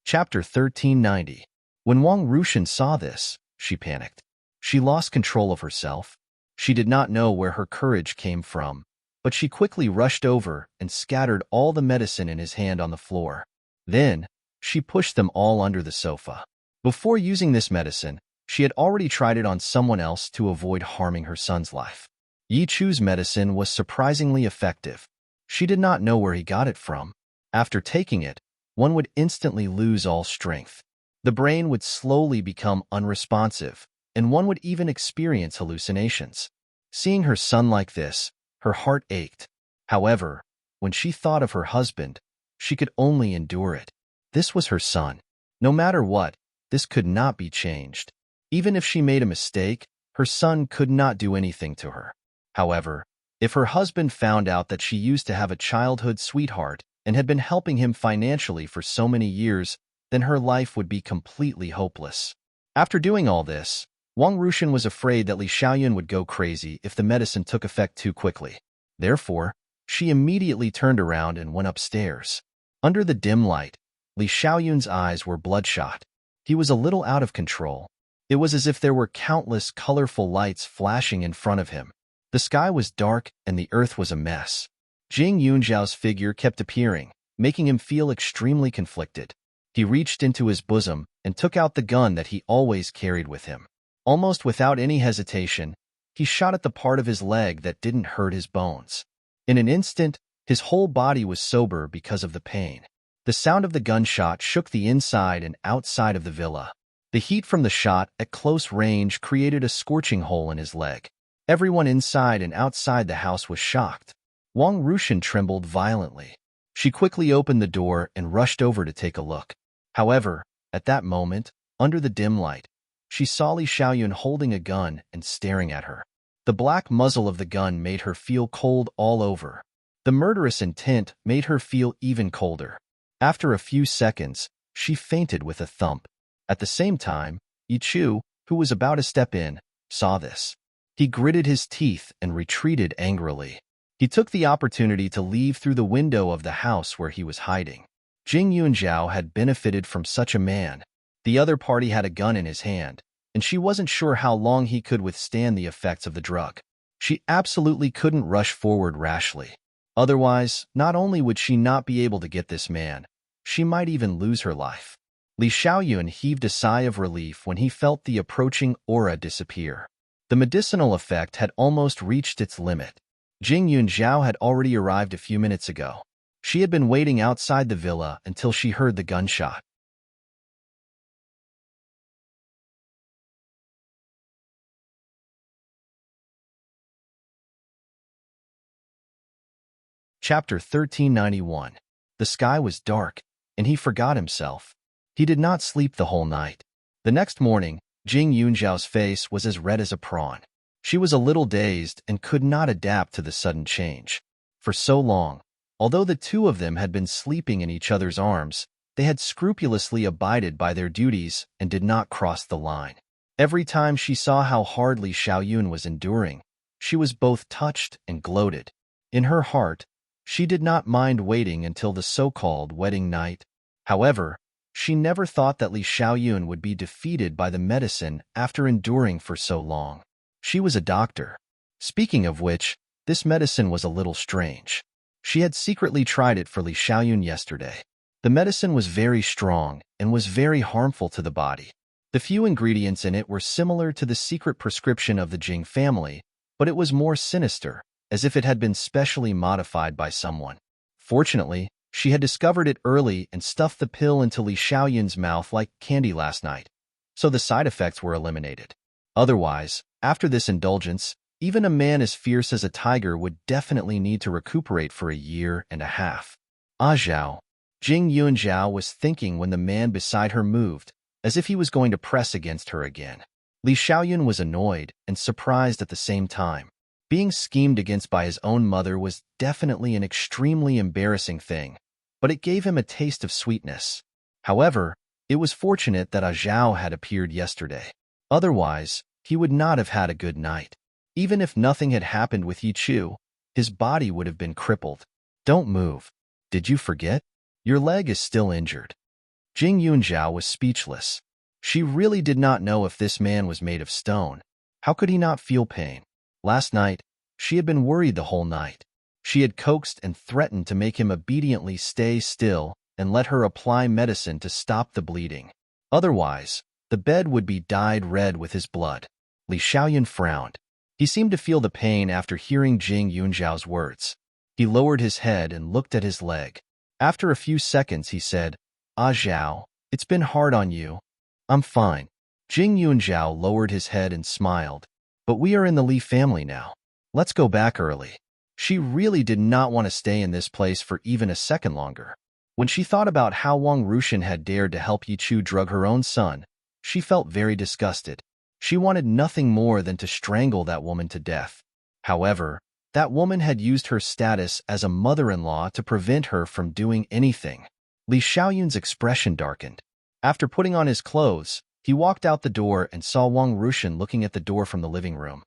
Chapter 1390. When Wang Rushan saw this, she panicked. She lost control of herself. She did not know where her courage came from, but she quickly rushed over and scattered all the medicine in his hand on the floor. Then, she pushed them all under the sofa. Before using this medicine, she had already tried it on someone else to avoid harming her son's life. Yi Chu's medicine was surprisingly effective. She did not know where he got it from. After taking it, one would instantly lose all strength. The brain would slowly become unresponsive, and one would even experience hallucinations. Seeing her son like this, her heart ached. However, when she thought of her husband, she could only endure it. This was her son. No matter what, this could not be changed. Even if she made a mistake, her son could not do anything to her. However, if her husband found out that she used to have a childhood sweetheart and had been helping him financially for so many years, then her life would be completely hopeless. After doing all this, Wang Rushan was afraid that Li Xiaoyun would go crazy if the medicine took effect too quickly. Therefore, she immediately turned around and went upstairs. Under the dim light, Li Xiaoyun's eyes were bloodshot. He was a little out of control. It was as if there were countless colorful lights flashing in front of him. The sky was dark and the earth was a mess. Jing Yunjiao's figure kept appearing, making him feel extremely conflicted. He reached into his bosom and took out the gun that he always carried with him. Almost without any hesitation, he shot at the part of his leg that didn't hurt his bones. In an instant, his whole body was sober because of the pain. The sound of the gunshot shook the inside and outside of the villa. The heat from the shot at close range created a scorching hole in his leg. Everyone inside and outside the house was shocked. Wang Rushan trembled violently. She quickly opened the door and rushed over to take a look. However, at that moment, under the dim light, she saw Li Xiaoyun holding a gun and staring at her. The black muzzle of the gun made her feel cold all over. The murderous intent made her feel even colder. After a few seconds, she fainted with a thump. At the same time, Yichu, who was about to step in, saw this. He gritted his teeth and retreated angrily. He took the opportunity to leave through the window of the house where he was hiding. Jing Yunjiao had benefited from such a man. The other party had a gun in his hand, and she wasn't sure how long he could withstand the effects of the drug. She absolutely couldn't rush forward rashly. Otherwise, not only would she not be able to get this man, she might even lose her life. Li Xiaoyun heaved a sigh of relief when he felt the approaching aura disappear. The medicinal effect had almost reached its limit. Jing Yunjiao had already arrived a few minutes ago. She had been waiting outside the villa until she heard the gunshot. Chapter 1391. The sky was dark, and he forgot himself. He did not sleep the whole night. The next morning, Jing Yunjiao's face was as red as a prawn. She was a little dazed and could not adapt to the sudden change. For so long, although the two of them had been sleeping in each other's arms, they had scrupulously abided by their duties and did not cross the line. Every time she saw how hard Li Xiaoyun was enduring, she was both touched and gloated. In her heart, she did not mind waiting until the so-called wedding night. However, She never thought that Li Xiaoyun would be defeated by the medicine after enduring for so long. She was a doctor. Speaking of which, this medicine was a little strange. She had secretly tried it for Li Xiaoyun yesterday. The medicine was very strong and was very harmful to the body. The few ingredients in it were similar to the secret prescription of the Jing family, but it was more sinister, as if it had been specially modified by someone. Fortunately, she had discovered it early and stuffed the pill into Li Xiaoyun's mouth like candy last night, so the side effects were eliminated. Otherwise, after this indulgence, even a man as fierce as a tiger would definitely need to recuperate for a year and a half. Ah Zhao. Jing Yunzhao was thinking when the man beside her moved, as if he was going to press against her again. Li Xiaoyun was annoyed and surprised at the same time. Being schemed against by his own mother was definitely an extremely embarrassing thing, but it gave him a taste of sweetness. However, it was fortunate that Ah Zhao had appeared yesterday. Otherwise, he would not have had a good night. Even if nothing had happened with Yi Chu, his body would have been crippled. Don't move. Did you forget? Your leg is still injured. Jing Yunzhao was speechless. She really did not know if this man was made of stone. How could he not feel pain? Last night, she had been worried the whole night. She had coaxed and threatened to make him obediently stay still and let her apply medicine to stop the bleeding. Otherwise, the bed would be dyed red with his blood. Li Xiaoyun frowned. He seemed to feel the pain after hearing Jing Yunzhao's words. He lowered his head and looked at his leg. After a few seconds, he said, Ah Zhao, it's been hard on you. I'm fine. Jing Yunzhao lowered his head and smiled. But we are in the Li family now. Let's go back early. She really did not want to stay in this place for even a second longer. When she thought about how Wang Rushan had dared to help Yi Chu drug her own son, she felt very disgusted. She wanted nothing more than to strangle that woman to death. However, that woman had used her status as a mother-in-law to prevent her from doing anything. Li Xiaoyun's expression darkened. After putting on his clothes, he walked out the door and saw Wang Rushan looking at the door from the living room.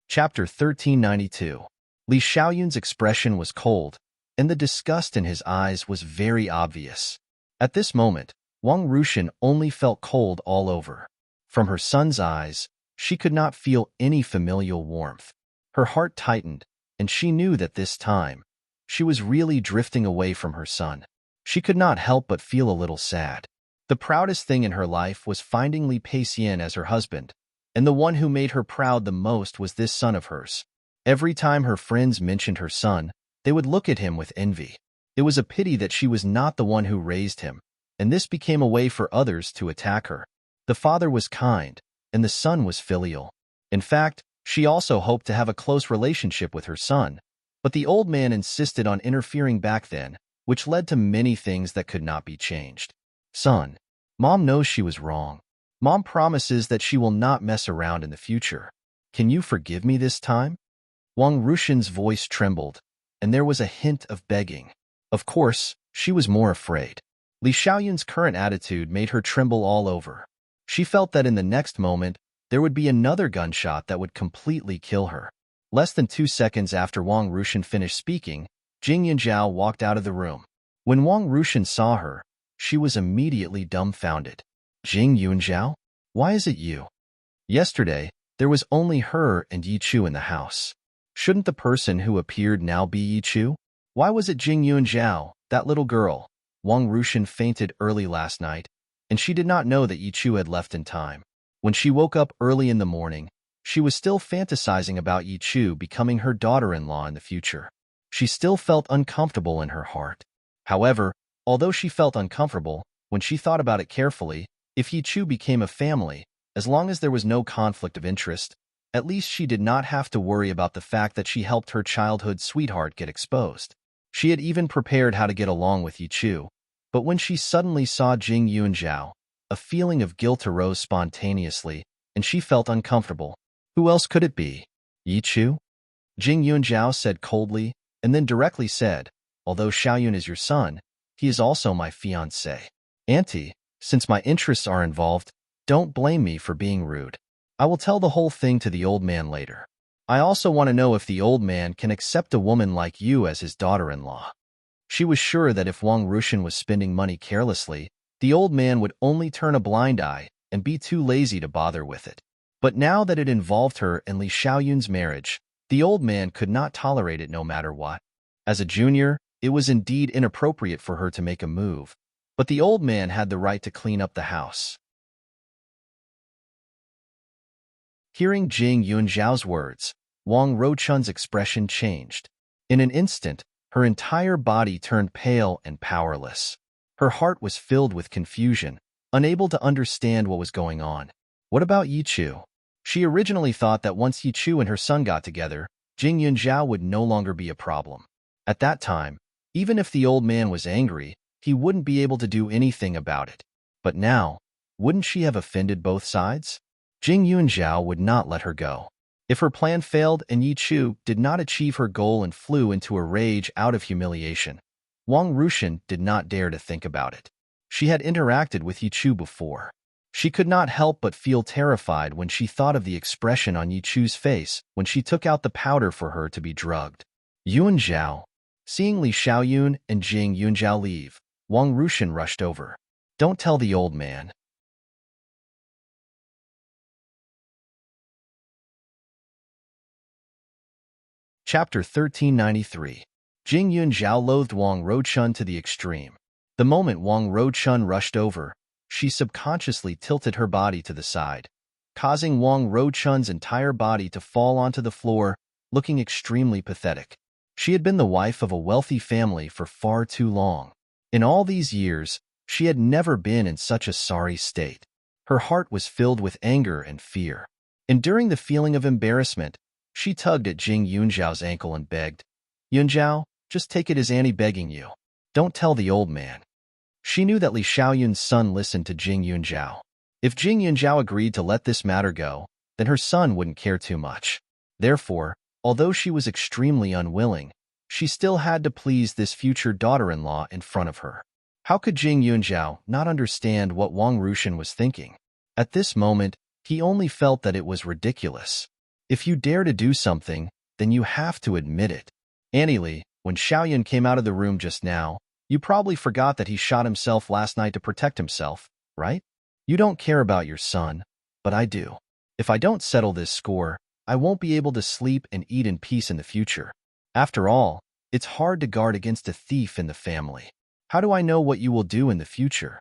Chapter 1392. Li Xiaoyun's expression was cold, and the disgust in his eyes was very obvious. At this moment, Wang Rushan only felt cold all over. From her son's eyes, she could not feel any familial warmth. Her heart tightened, and she knew that this time, she was really drifting away from her son. She could not help but feel a little sad. The proudest thing in her life was finding Li Peixian as her husband, and the one who made her proud the most was this son of hers. Every time her friends mentioned her son, they would look at him with envy. It was a pity that she was not the one who raised him, and this became a way for others to attack her. The father was kind, and the son was filial. In fact, she also hoped to have a close relationship with her son, but the old man insisted on interfering back then, which led to many things that could not be changed. Son, Mom knows she was wrong. Mom promises that she will not mess around in the future. Can you forgive me this time? Wang Rushan's voice trembled, and there was a hint of begging. Of course, she was more afraid. Li Xiaoyun's current attitude made her tremble all over. She felt that in the next moment, there would be another gunshot that would completely kill her. Less than 2 seconds after Wang Rushan finished speaking, Jing Yunzhao walked out of the room. When Wang Rushan saw her, she was immediately dumbfounded. Jing Yunzhao? Why is it you? Yesterday, there was only her and Yi Chu in the house. Shouldn't the person who appeared now be Yi Chu? Why was it Jing Yunzhao, that little girl? Wang Rushan fainted early last night, and she did not know that Yi Chu had left in time. When she woke up early in the morning, she was still fantasizing about Yi Chu becoming her daughter-in-law in the future. She still felt uncomfortable in her heart. However, although she felt uncomfortable, when she thought about it carefully, if Yi Chu became a family, as long as there was no conflict of interest, at least she did not have to worry about the fact that she helped her childhood sweetheart get exposed. She had even prepared how to get along with Yi Chu, but when she suddenly saw Jing Yunzhao, a feeling of guilt arose spontaneously, and she felt uncomfortable. Who else could it be? Yi Chu? Jing Yunzhao said coldly, and then directly said, although Xiaoyun is your son, he is also my fiancé. Auntie, since my interests are involved, don't blame me for being rude. I will tell the whole thing to the old man later. I also want to know if the old man can accept a woman like you as his daughter-in-law." She was sure that if Wang Rushan was spending money carelessly, the old man would only turn a blind eye and be too lazy to bother with it. But now that it involved her and Li Xiaoyun's marriage, the old man could not tolerate it no matter what. As a junior, it was indeed inappropriate for her to make a move, but the old man had the right to clean up the house. Hearing Jing Yunzhao's words, Wang Ruchun's expression changed. In an instant, her entire body turned pale and powerless. Her heart was filled with confusion, unable to understand what was going on. What about Yichu? She originally thought that once Yichu and her son got together, Jing Yunzhao would no longer be a problem. At that time, even if the old man was angry, he wouldn't be able to do anything about it. But now, wouldn't she have offended both sides? Jing Yunzhao would not let her go. If her plan failed and Yichu did not achieve her goal and flew into a rage out of humiliation, Wang Rushan did not dare to think about it. She had interacted with Yichu before. She could not help but feel terrified when she thought of the expression on Yichu's face when she took out the powder for her to be drugged. Yunzhao. Seeing Li Xiaoyun and Jing Yunzhao leave, Wang Rushan rushed over. "Don't tell the old man." Chapter 1393. Jing Yunzhao loathed Wang Ruchun to the extreme. The moment Wang Ruchun rushed over, she subconsciously tilted her body to the side, causing Wang Ruchun's entire body to fall onto the floor, looking extremely pathetic. She had been the wife of a wealthy family for far too long. In all these years, she had never been in such a sorry state. Her heart was filled with anger and fear. Enduring the feeling of embarrassment, she tugged at Jing Yunzhao's ankle and begged, "Yunzhao, just take it as Annie begging you. Don't tell the old man." She knew that Li Xiaoyun's son listened to Jing Yunzhao. If Jing Yunzhao agreed to let this matter go, then her son wouldn't care too much. Therefore, although she was extremely unwilling, she still had to please this future daughter-in-law in front of her. How could Jing Yunzhao not understand what Wang Rushan was thinking? At this moment, he only felt that it was ridiculous. If you dare to do something, then you have to admit it. Annie, when Xiaoyun came out of the room just now, you probably forgot that he shot himself last night to protect himself, right? You don't care about your son, but I do. If I don't settle this score, I won't be able to sleep and eat in peace in the future. After all, it's hard to guard against a thief in the family. How do I know what you will do in the future?"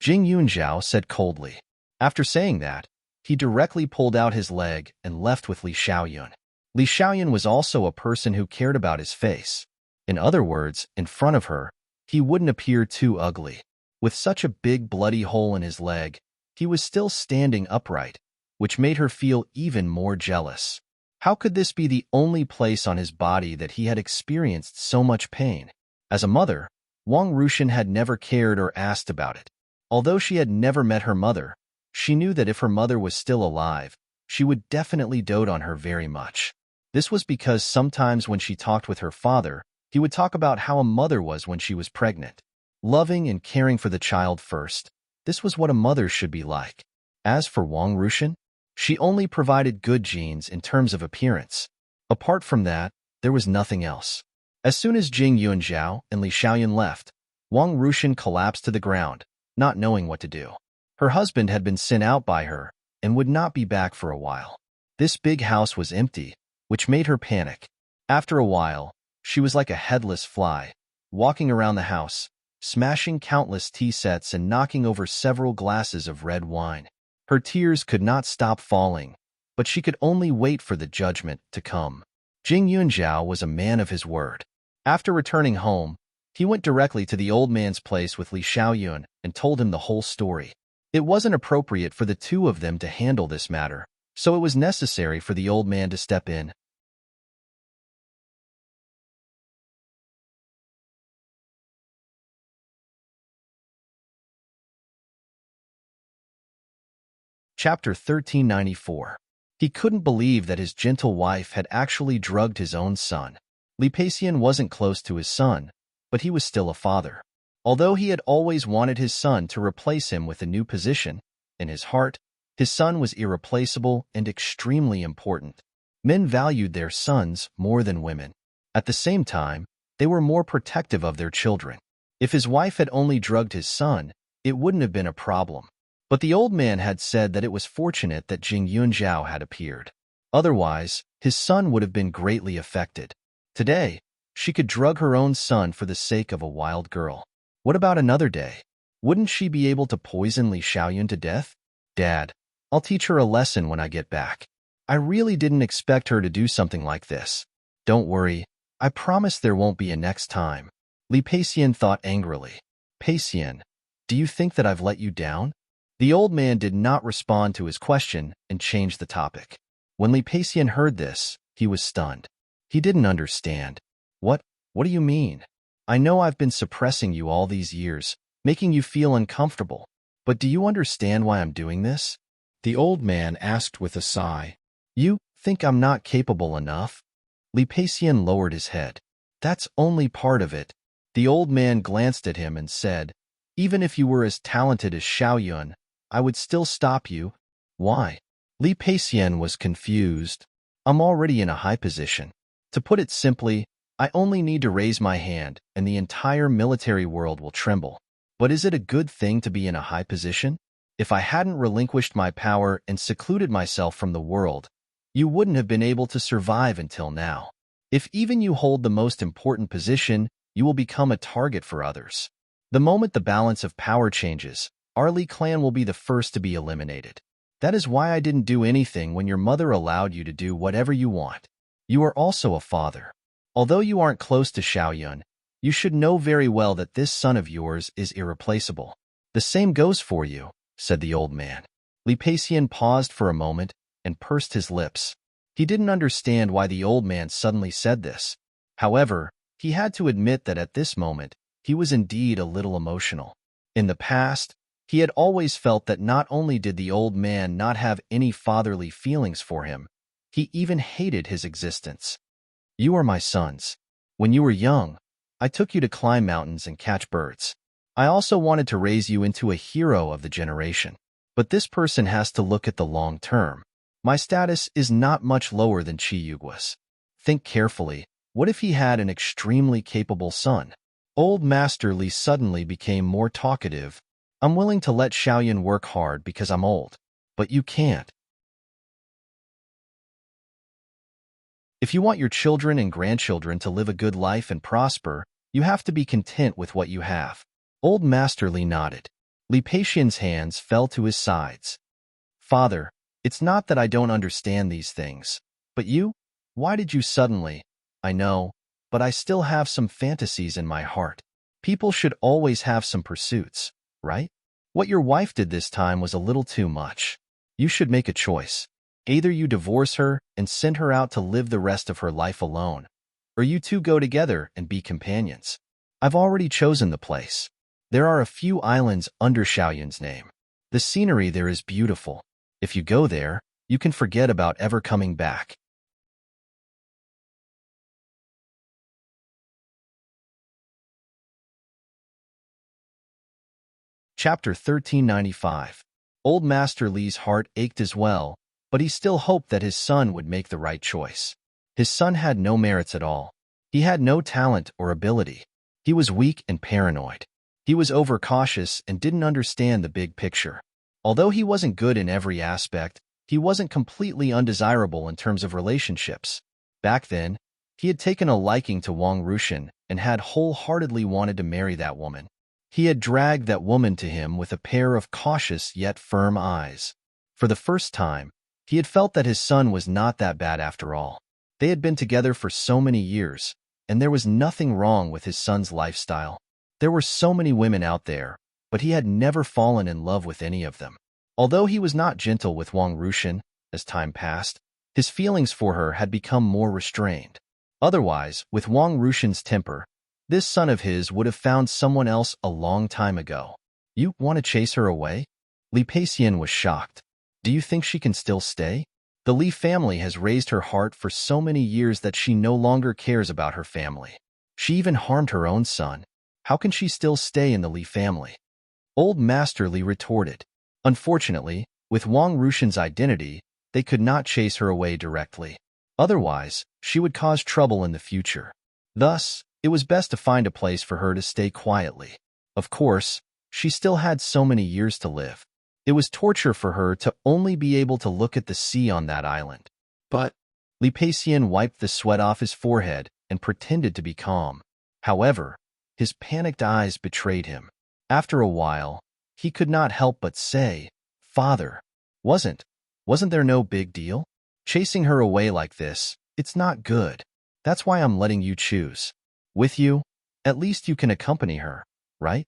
Jing Yunzhao said coldly. After saying that, he directly pulled out his leg and left with Li Xiaoyun. Li Xiaoyun was also a person who cared about his face. In other words, in front of her, he wouldn't appear too ugly. With such a big bloody hole in his leg, he was still standing upright, which made her feel even more jealous. How could this be the only place on his body that he had experienced so much pain? As a mother, Wang Rushan had never cared or asked about it. Although she had never met her mother, she knew that if her mother was still alive, she would definitely dote on her very much. This was because sometimes when she talked with her father, he would talk about how a mother was when she was pregnant. Loving and caring for the child first, this was what a mother should be like. As for Wang Rushan, she only provided good genes in terms of appearance. Apart from that, there was nothing else. As soon as Jing Yunzhao and Li Xiaoyun left, Wang Rushan collapsed to the ground, not knowing what to do. Her husband had been sent out by her and would not be back for a while. This big house was empty, which made her panic. After a while, she was like a headless fly, walking around the house, smashing countless tea sets and knocking over several glasses of red wine. Her tears could not stop falling, but she could only wait for the judgment to come. Jing Yunzhao was a man of his word. After returning home, he went directly to the old man's place with Li Xiaoyun and told him the whole story. It wasn't appropriate for the two of them to handle this matter, so it was necessary for the old man to step in. Chapter 1394. He couldn't believe that his gentle wife had actually drugged his own son. Li Peixian wasn't close to his son, but he was still a father. Although he had always wanted his son to replace him with a new position, in his heart, His son was irreplaceable and extremely important. Men valued their sons more than women. At the same time, they were more protective of their children. If his wife had only drugged his son, it wouldn't have been a problem. But the old man had said that it was fortunate that Jing Yunjiao had appeared. Otherwise, his son would have been greatly affected. Today, she could drug her own son for the sake of a wild girl. What about another day? Wouldn't she be able to poison Li Xiaoyun to death? Dad, I'll teach her a lesson when I get back. I really didn't expect her to do something like this. Don't worry, I promise there won't be a next time. Li Peixian thought angrily. Peixian, do you think that I've let you down? The old man did not respond to his question and changed the topic. When Li Peixian heard this, he was stunned. He didn't understand. What do you mean? I know I've been suppressing you all these years, making you feel uncomfortable. But do you understand why I'm doing this? The old man asked with a sigh. You think I'm not capable enough? Li Peixian lowered his head. That's only part of it. The old man glanced at him and said, even if you were as talented as Xiaoyun, I would still stop you. Why? Li Peixian was confused. I'm already in a high position. To put it simply, I only need to raise my hand and the entire military world will tremble. But is it a good thing to be in a high position? If I hadn't relinquished my power and secluded myself from the world, you wouldn't have been able to survive until now. If even you hold the most important position, you will become a target for others. The moment the balance of power changes, our Li clan will be the first to be eliminated. That is why I didn't do anything when your mother allowed you to do whatever you want. You are also a father. Although you aren't close to Xiaoyun, you should know very well that this son of yours is irreplaceable. The same goes for you, said the old man. Li Peixian paused for a moment and pursed his lips. He didn't understand why the old man suddenly said this. However, he had to admit that at this moment, he was indeed a little emotional. In the past, he had always felt that not only did the old man not have any fatherly feelings for him, he even hated his existence. You are my sons. When you were young, I took you to climb mountains and catch birds. I also wanted to raise you into a hero of the generation. But this person has to look at the long term. My status is not much lower than Qi Yugua's. Think carefully, what if he had an extremely capable son? Old Master Li suddenly became more talkative. I'm willing to let Xiaoyun work hard because I'm old. But you can't. If you want your children and grandchildren to live a good life and prosper, you have to be content with what you have. Old Master Li nodded. Li Peixian's hands fell to his sides. Father, it's not that I don't understand these things. But you? Why did you suddenly? I know, but I still have some fantasies in my heart. People should always have some pursuits, right? What your wife did this time was a little too much. You should make a choice. Either you divorce her and send her out to live the rest of her life alone, or you two go together and be companions. I've already chosen the place. There are a few islands under Xiaoyun's name. The scenery there is beautiful. If you go there, you can forget about ever coming back. Chapter 1395. Old Master Li's heart ached as well, but he still hoped that his son would make the right choice. His son had no merits at all. He had no talent or ability. He was weak and paranoid. He was overcautious and didn't understand the big picture. Although he wasn't good in every aspect, he wasn't completely undesirable in terms of relationships. Back then, he had taken a liking to Wang Rushan and had wholeheartedly wanted to marry that woman. He had dragged that woman to him with a pair of cautious yet firm eyes. For the first time, he had felt that his son was not that bad after all. They had been together for so many years, and there was nothing wrong with his son's lifestyle. There were so many women out there, but he had never fallen in love with any of them. Although he was not gentle with Wang Rushan, as time passed, his feelings for her had become more restrained. Otherwise, with Wang Rushan's temper, this son of his would have found someone else a long time ago. You want to chase her away? Li Peixian was shocked. Do you think she can still stay? The Li family has raised her heart for so many years that she no longer cares about her family. She even harmed her own son. How can she still stay in the Li family? Old Master Li retorted. Unfortunately, With Wang Rushan's identity, they could not chase her away directly. Otherwise, she would cause trouble in the future. Thus, it was best to find a place for her to stay quietly. Of course, she still had so many years to live. It was torture for her to only be able to look at the sea on that island. But Li Peixian wiped the sweat off his forehead and pretended to be calm. However, his panicked eyes betrayed him. After a while, he could not help but say, "Father, wasn't there no big deal? Chasing her away like this, it's not good. That's why I'm letting you choose. With you, at least you can accompany her, right?"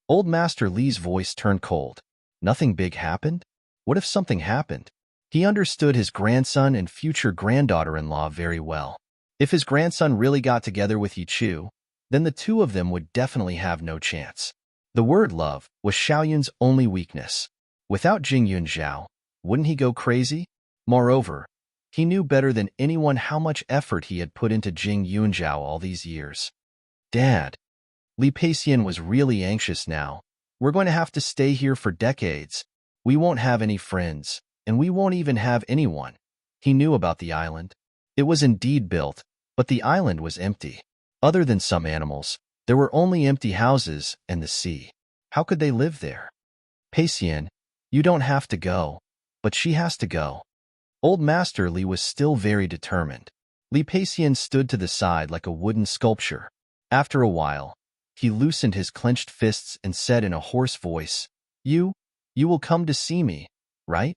Old Master Li's voice turned cold. Nothing big happened? What if something happened? He understood his grandson and future granddaughter-in-law very well. If his grandson really got together with Yichu, then the two of them would definitely have no chance. The word love was Xiaoyun's only weakness. Without Jing Yunzhao, wouldn't he go crazy? Moreover, he knew better than anyone how much effort he had put into Jing Yunzhao all these years. Dad. Li Peixian was really anxious now. We're going to have to stay here for decades. We won't have any friends, and we won't even have anyone. He knew about the island. It was indeed built, but the island was empty. Other than some animals, there were only empty houses and the sea. How could they live there? Peixian, you don't have to go, but she has to go. Old Master Li was still very determined. Li Peixian stood to the side like a wooden sculpture. After a while, he loosened his clenched fists and said in a hoarse voice, You will come to see me, right?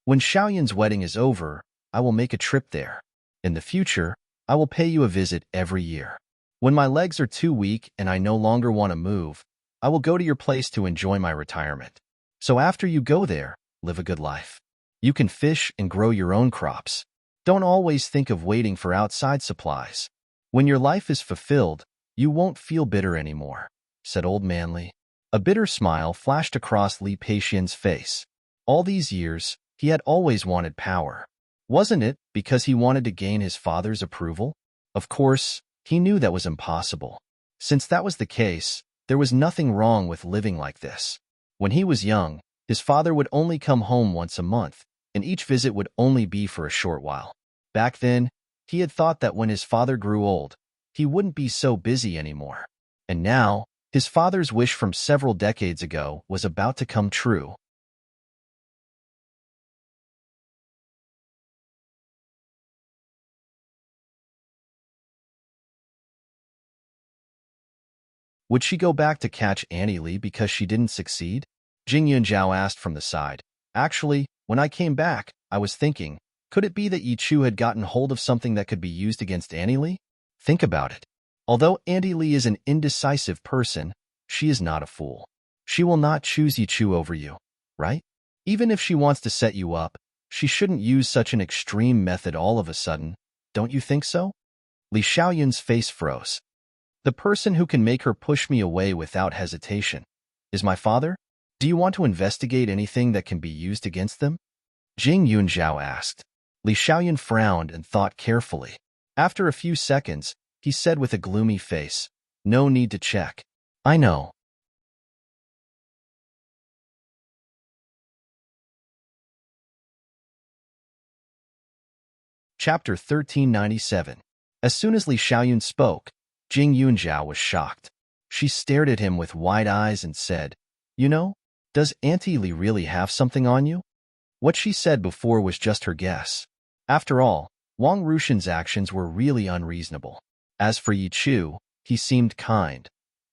When Xiaoyun's wedding is over, I will make a trip there. In the future, I will pay you a visit every year. When my legs are too weak and I no longer want to move, I will go to your place to enjoy my retirement. So after you go there, live a good life. You can fish and grow your own crops. Don't always think of waiting for outside supplies. When your life is fulfilled, you won't feel bitter anymore, said Old Man Li. A bitter smile flashed across Li Peixian's face. All these years, he had always wanted power. Wasn't it because he wanted to gain his father's approval? Of course, he knew that was impossible. Since that was the case, there was nothing wrong with living like this. When he was young, his father would only come home once a month, and each visit would only be for a short while. Back then, he had thought that when his father grew old, he wouldn't be so busy anymore. And now, his father's wish from several decades ago was about to come true. Would she go back to catch Annie Li because she didn't succeed? Jing Yunzhao asked from the side. Actually, when I came back, I was thinking, could it be that Yichu had gotten hold of something that could be used against Annie Li? Think about it. Although Annie Li is an indecisive person, she is not a fool. She will not choose Yichu over you, right? Even if she wants to set you up, she shouldn't use such an extreme method all of a sudden. Don't you think so? Li Xiaoyun's face froze. The person who can make her push me away without hesitation is my father? Do you want to investigate anything that can be used against them? Jing Yunzhao asked. Li Xiaoyun frowned and thought carefully. After a few seconds, he said with a gloomy face, No need to check. I know. Chapter 1397. As soon as Li Xiaoyun spoke, Jing Yunzhao was shocked. She stared at him with wide eyes and said, You know, does Auntie Li really have something on you? What she said before was just her guess. After all, Wang Rushan's actions were really unreasonable. As for Yichu, he seemed kind.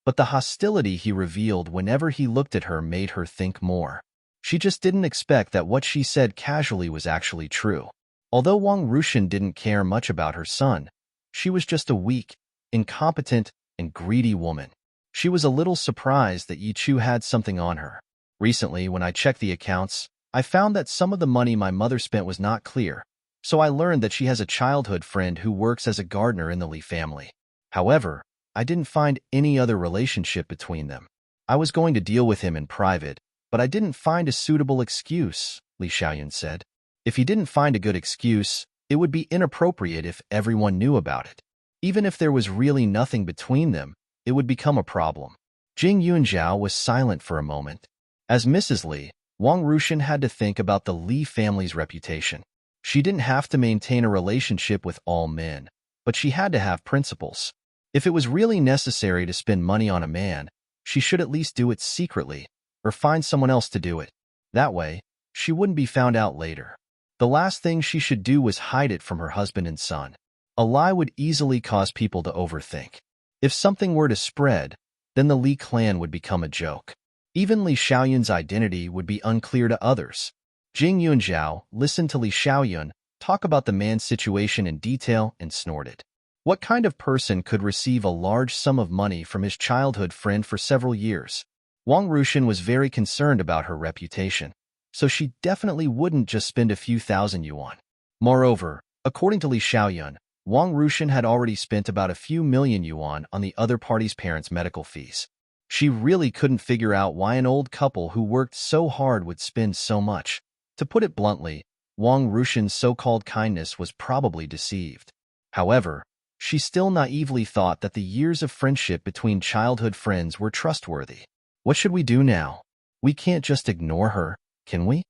But the hostility he revealed whenever he looked at her made her think more. She just didn't expect that what she said casually was actually true. Although Wang Rushan didn't care much about her son, she was just a weak, incompetent, and greedy woman. She was a little surprised that Yichu had something on her. Recently, when I checked the accounts, I found that some of the money my mother spent was not clear, so I learned that she has a childhood friend who works as a gardener in the Li family. However, I didn't find any other relationship between them. I was going to deal with him in private, but I didn't find a suitable excuse, Li Xiaoyun said. If he didn't find a good excuse, it would be inappropriate if everyone knew about it. Even if there was really nothing between them, it would become a problem. Jing Yunjiao was silent for a moment. As Mrs. Li, Wang Rushan had to think about the Li family's reputation. She didn't have to maintain a relationship with all men, but she had to have principles. If it was really necessary to spend money on a man, she should at least do it secretly, or find someone else to do it. That way, she wouldn't be found out later. The last thing she should do was hide it from her husband and son. A lie would easily cause people to overthink. If something were to spread, then the Li clan would become a joke. Even Li Xiaoyun's identity would be unclear to others. Jing Yunjiao listened to Li Xiaoyun talk about the man's situation in detail and snorted. What kind of person could receive a large sum of money from his childhood friend for several years? Wang Rushan was very concerned about her reputation, so she definitely wouldn't just spend a few thousand yuan. Moreover, according to Li Xiaoyun, Wang Rushan had already spent about a few million yuan on the other party's parents' medical fees. She really couldn't figure out why an old couple who worked so hard would spend so much. To put it bluntly, Wang Rushan's so-called kindness was probably deceived. However, she still naively thought that the years of friendship between childhood friends were trustworthy. What should we do now? We can't just ignore her, can we?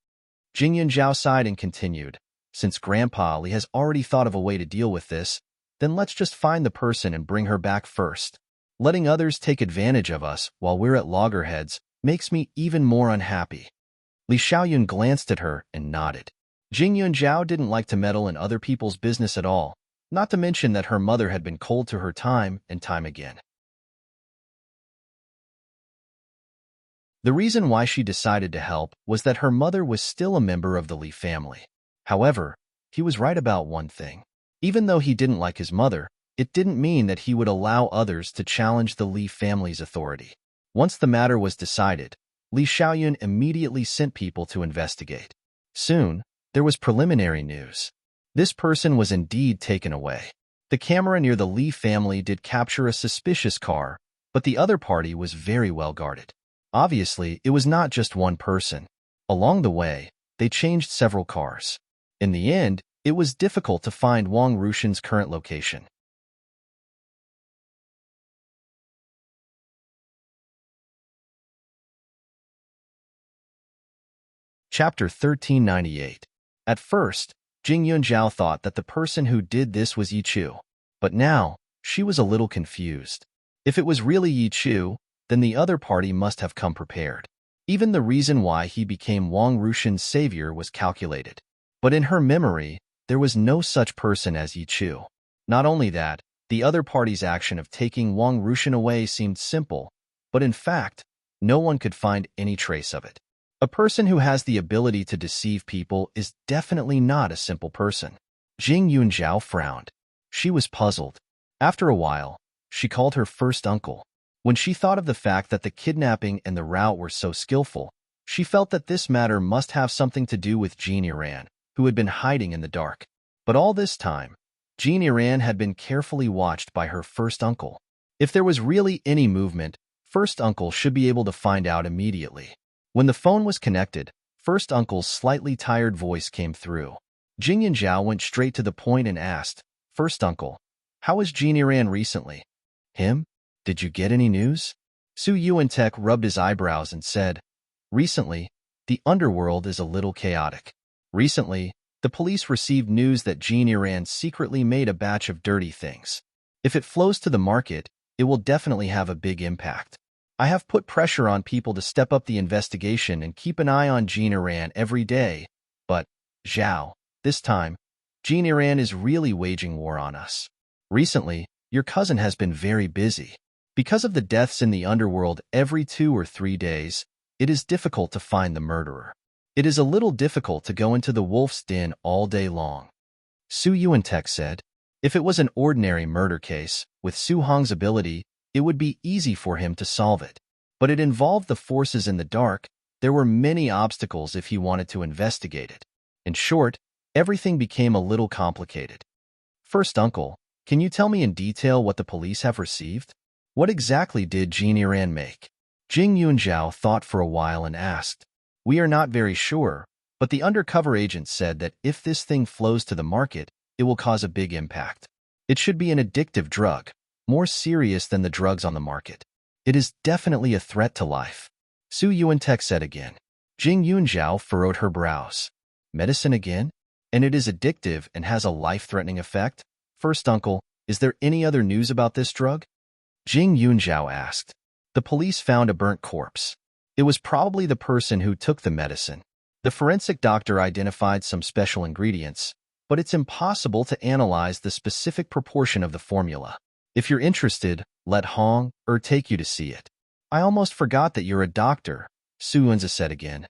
Jing Yunjiao sighed and continued. Since Grandpa Li has already thought of a way to deal with this, then let's just find the person and bring her back first. Letting others take advantage of us while we're at loggerheads makes me even more unhappy. Li Xiaoyun glanced at her and nodded. Jing Yunjiao didn't like to meddle in other people's business at all, not to mention that her mother had been cold to her time and time again. The reason why she decided to help was that her mother was still a member of the Li family. However, he was right about one thing. Even though he didn't like his mother, it didn't mean that he would allow others to challenge the Li family's authority. Once the matter was decided, Li Xiaoyun immediately sent people to investigate. Soon, there was preliminary news. This person was indeed taken away. The camera near the Li family did capture a suspicious car, but the other party was very well guarded. Obviously, it was not just one person. Along the way, they changed several cars. In the end, it was difficult to find Wang Rushan's current location. Chapter 1398. At first, Jing Yunjiao thought that the person who did this was Yi Chu, but now, she was a little confused. If it was really Yi Chu, then the other party must have come prepared. Even the reason why he became Wang Rushan's savior was calculated. But in her memory, there was no such person as Yi Chu. Not only that, the other party's action of taking Wang Rushan away seemed simple, but in fact, no one could find any trace of it. A person who has the ability to deceive people is definitely not a simple person. Jing Yunjiao frowned. She was puzzled. After a while, she called her first uncle. When she thought of the fact that the kidnapping and the rout were so skillful, she felt that this matter must have something to do with Jean Iran, who had been hiding in the dark. But all this time, Jean Iran had been carefully watched by her first uncle. If there was really any movement, first uncle should be able to find out immediately. When the phone was connected, first uncle's slightly tired voice came through. Jing Yunjiao went straight to the point and asked, "First uncle, how is Jean Iran recently?" "Him? Did you get any news?" Su Yuantek rubbed his eyebrows and said, "Recently, the underworld is a little chaotic. Recently, the police received news that Jean Iran secretly made a batch of dirty things. If it flows to the market, it will definitely have a big impact. I have put pressure on people to step up the investigation and keep an eye on Jean Iran every day, but, Zhao, this time, Jean Iran is really waging war on us. Recently, your cousin has been very busy. Because of the deaths in the underworld every 2 or 3 days, it is difficult to find the murderer. It is a little difficult to go into the wolf's den all day long." Su Yuantek said, "If it was an ordinary murder case, with Su Hong's ability, it would be easy for him to solve it. But it involved the forces in the dark. There were many obstacles if he wanted to investigate it. In short, everything became a little complicated. First uncle, can you tell me in detail what the police have received? What exactly did Jean Iran make?" Jing Yunjiao thought for a while and asked, "We are not very sure, but the undercover agent said that if this thing flows to the market, it will cause a big impact. It should be an addictive drug, more serious than the drugs on the market. It is definitely a threat to life. Su Yuantek said again. Jing Yunzhao furrowed her brows. Medicine again? And it is addictive and has a life-threatening effect? First, uncle, is there any other news about this drug? Jing Yunzhao asked. The police found a burnt corpse. It was probably the person who took the medicine. The forensic doctor identified some special ingredients, but it's impossible to analyze the specific proportion of the formula. If you're interested, let Hong take you to see it. I almost forgot that you're a doctor, Su Yunzi said again.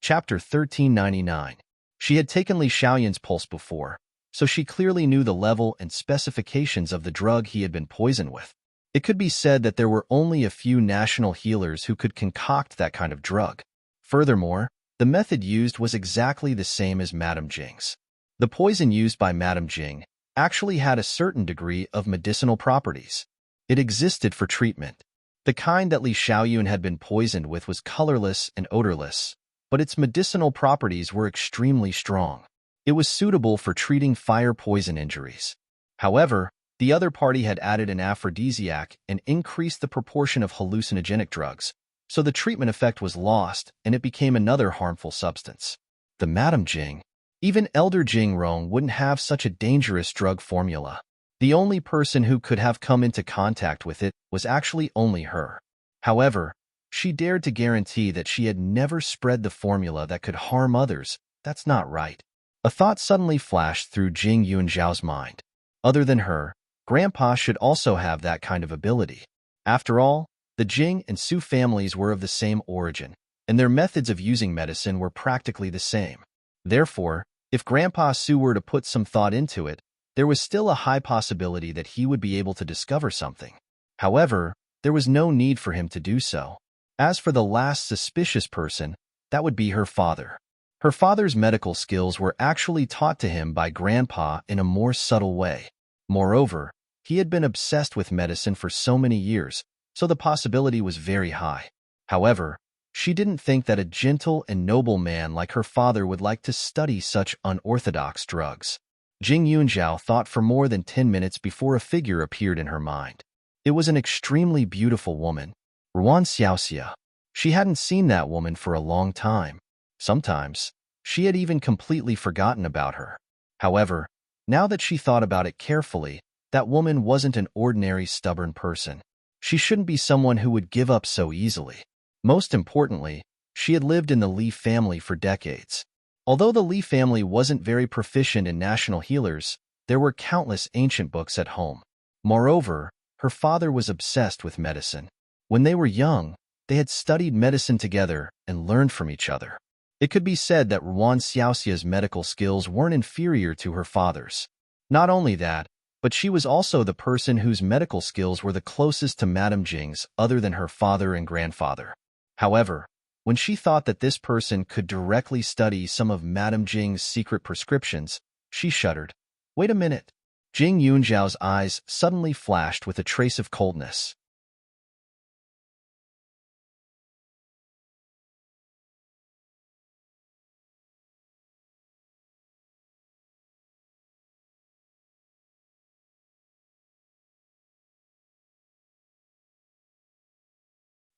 Chapter 1399. She had taken Li Xiaoyan's pulse before, so she clearly knew the level and specifications of the drug he had been poisoned with. It could be said that there were only a few national healers who could concoct that kind of drug. Furthermore, the method used was exactly the same as Madame Jing's. The poison used by Madame Jing actually had a certain degree of medicinal properties. It existed for treatment. The kind that Li Xiaoyun had been poisoned with was colorless and odorless, but its medicinal properties were extremely strong. It was suitable for treating fire poison injuries. However, the other party had added an aphrodisiac and increased the proportion of hallucinogenic drugs, so the treatment effect was lost and it became another harmful substance. The Madame Jing. Even Elder Jing Rong wouldn't have such a dangerous drug formula. The only person who could have come into contact with it was actually only her. However, she dared to guarantee that she had never spread the formula that could harm others. That's not right. A thought suddenly flashed through Jing Yunzhao's mind. Other than her, Grandpa should also have that kind of ability. After all, the Jing and Su families were of the same origin, and their methods of using medicine were practically the same. Therefore, if Grandpa Su were to put some thought into it, there was still a high possibility that he would be able to discover something. However, there was no need for him to do so. As for the last suspicious person, that would be her father. Her father's medical skills were actually taught to him by Grandpa in a more subtle way. Moreover, he had been obsessed with medicine for so many years, so the possibility was very high. However, she didn't think that a gentle and noble man like her father would like to study such unorthodox drugs. Jing Yunzhao thought for more than 10 minutes before a figure appeared in her mind. It was an extremely beautiful woman, Ruan Xiaoxia. She hadn't seen that woman for a long time. Sometimes, she had even completely forgotten about her. However, now that she thought about it carefully, that woman wasn't an ordinary stubborn person. She shouldn't be someone who would give up so easily. Most importantly, she had lived in the Li family for decades. Although the Li family wasn't very proficient in national healers, there were countless ancient books at home. Moreover, her father was obsessed with medicine. When they were young, they had studied medicine together and learned from each other. It could be said that Ruan Xiaoxia's medical skills weren't inferior to her father's. Not only that, but she was also the person whose medical skills were the closest to Madame Jing's other than her father and grandfather. However, when she thought that this person could directly study some of Madame Jing's secret prescriptions, she shuddered. Wait a minute. Jing Yunzhao's eyes suddenly flashed with a trace of coldness.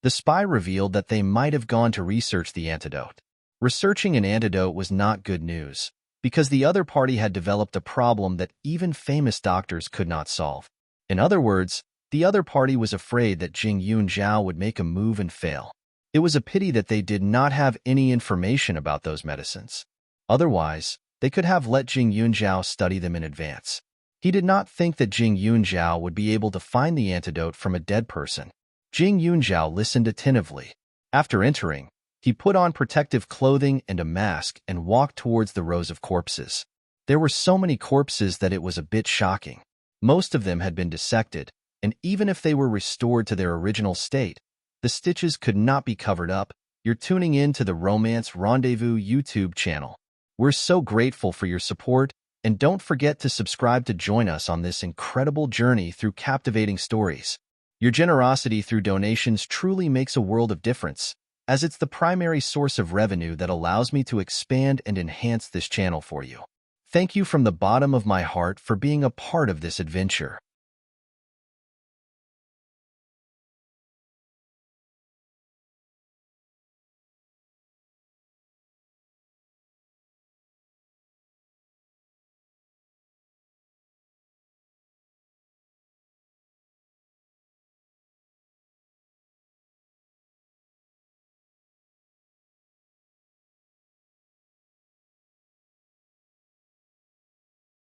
The spy revealed that they might have gone to research the antidote. Researching an antidote was not good news, because the other party had developed a problem that even famous doctors could not solve. In other words, the other party was afraid that Jing Yunzhao would make a move and fail. It was a pity that they did not have any information about those medicines. Otherwise, they could have let Jing Yunzhao study them in advance. He did not think that Jing Yunzhao would be able to find the antidote from a dead person. Jing Yunzhao listened attentively. After entering, he put on protective clothing and a mask and walked towards the rows of corpses. There were so many corpses that it was a bit shocking. Most of them had been dissected, and even if they were restored to their original state, the stitches could not be covered up. You're tuning in to the Romance Rendezvous YouTube channel. We're so grateful for your support, and don't forget to subscribe to join us on this incredible journey through captivating stories. Your generosity through donations truly makes a world of difference. as it's the primary source of revenue that allows me to expand and enhance this channel for you. Thank you from the bottom of my heart for being a part of this adventure.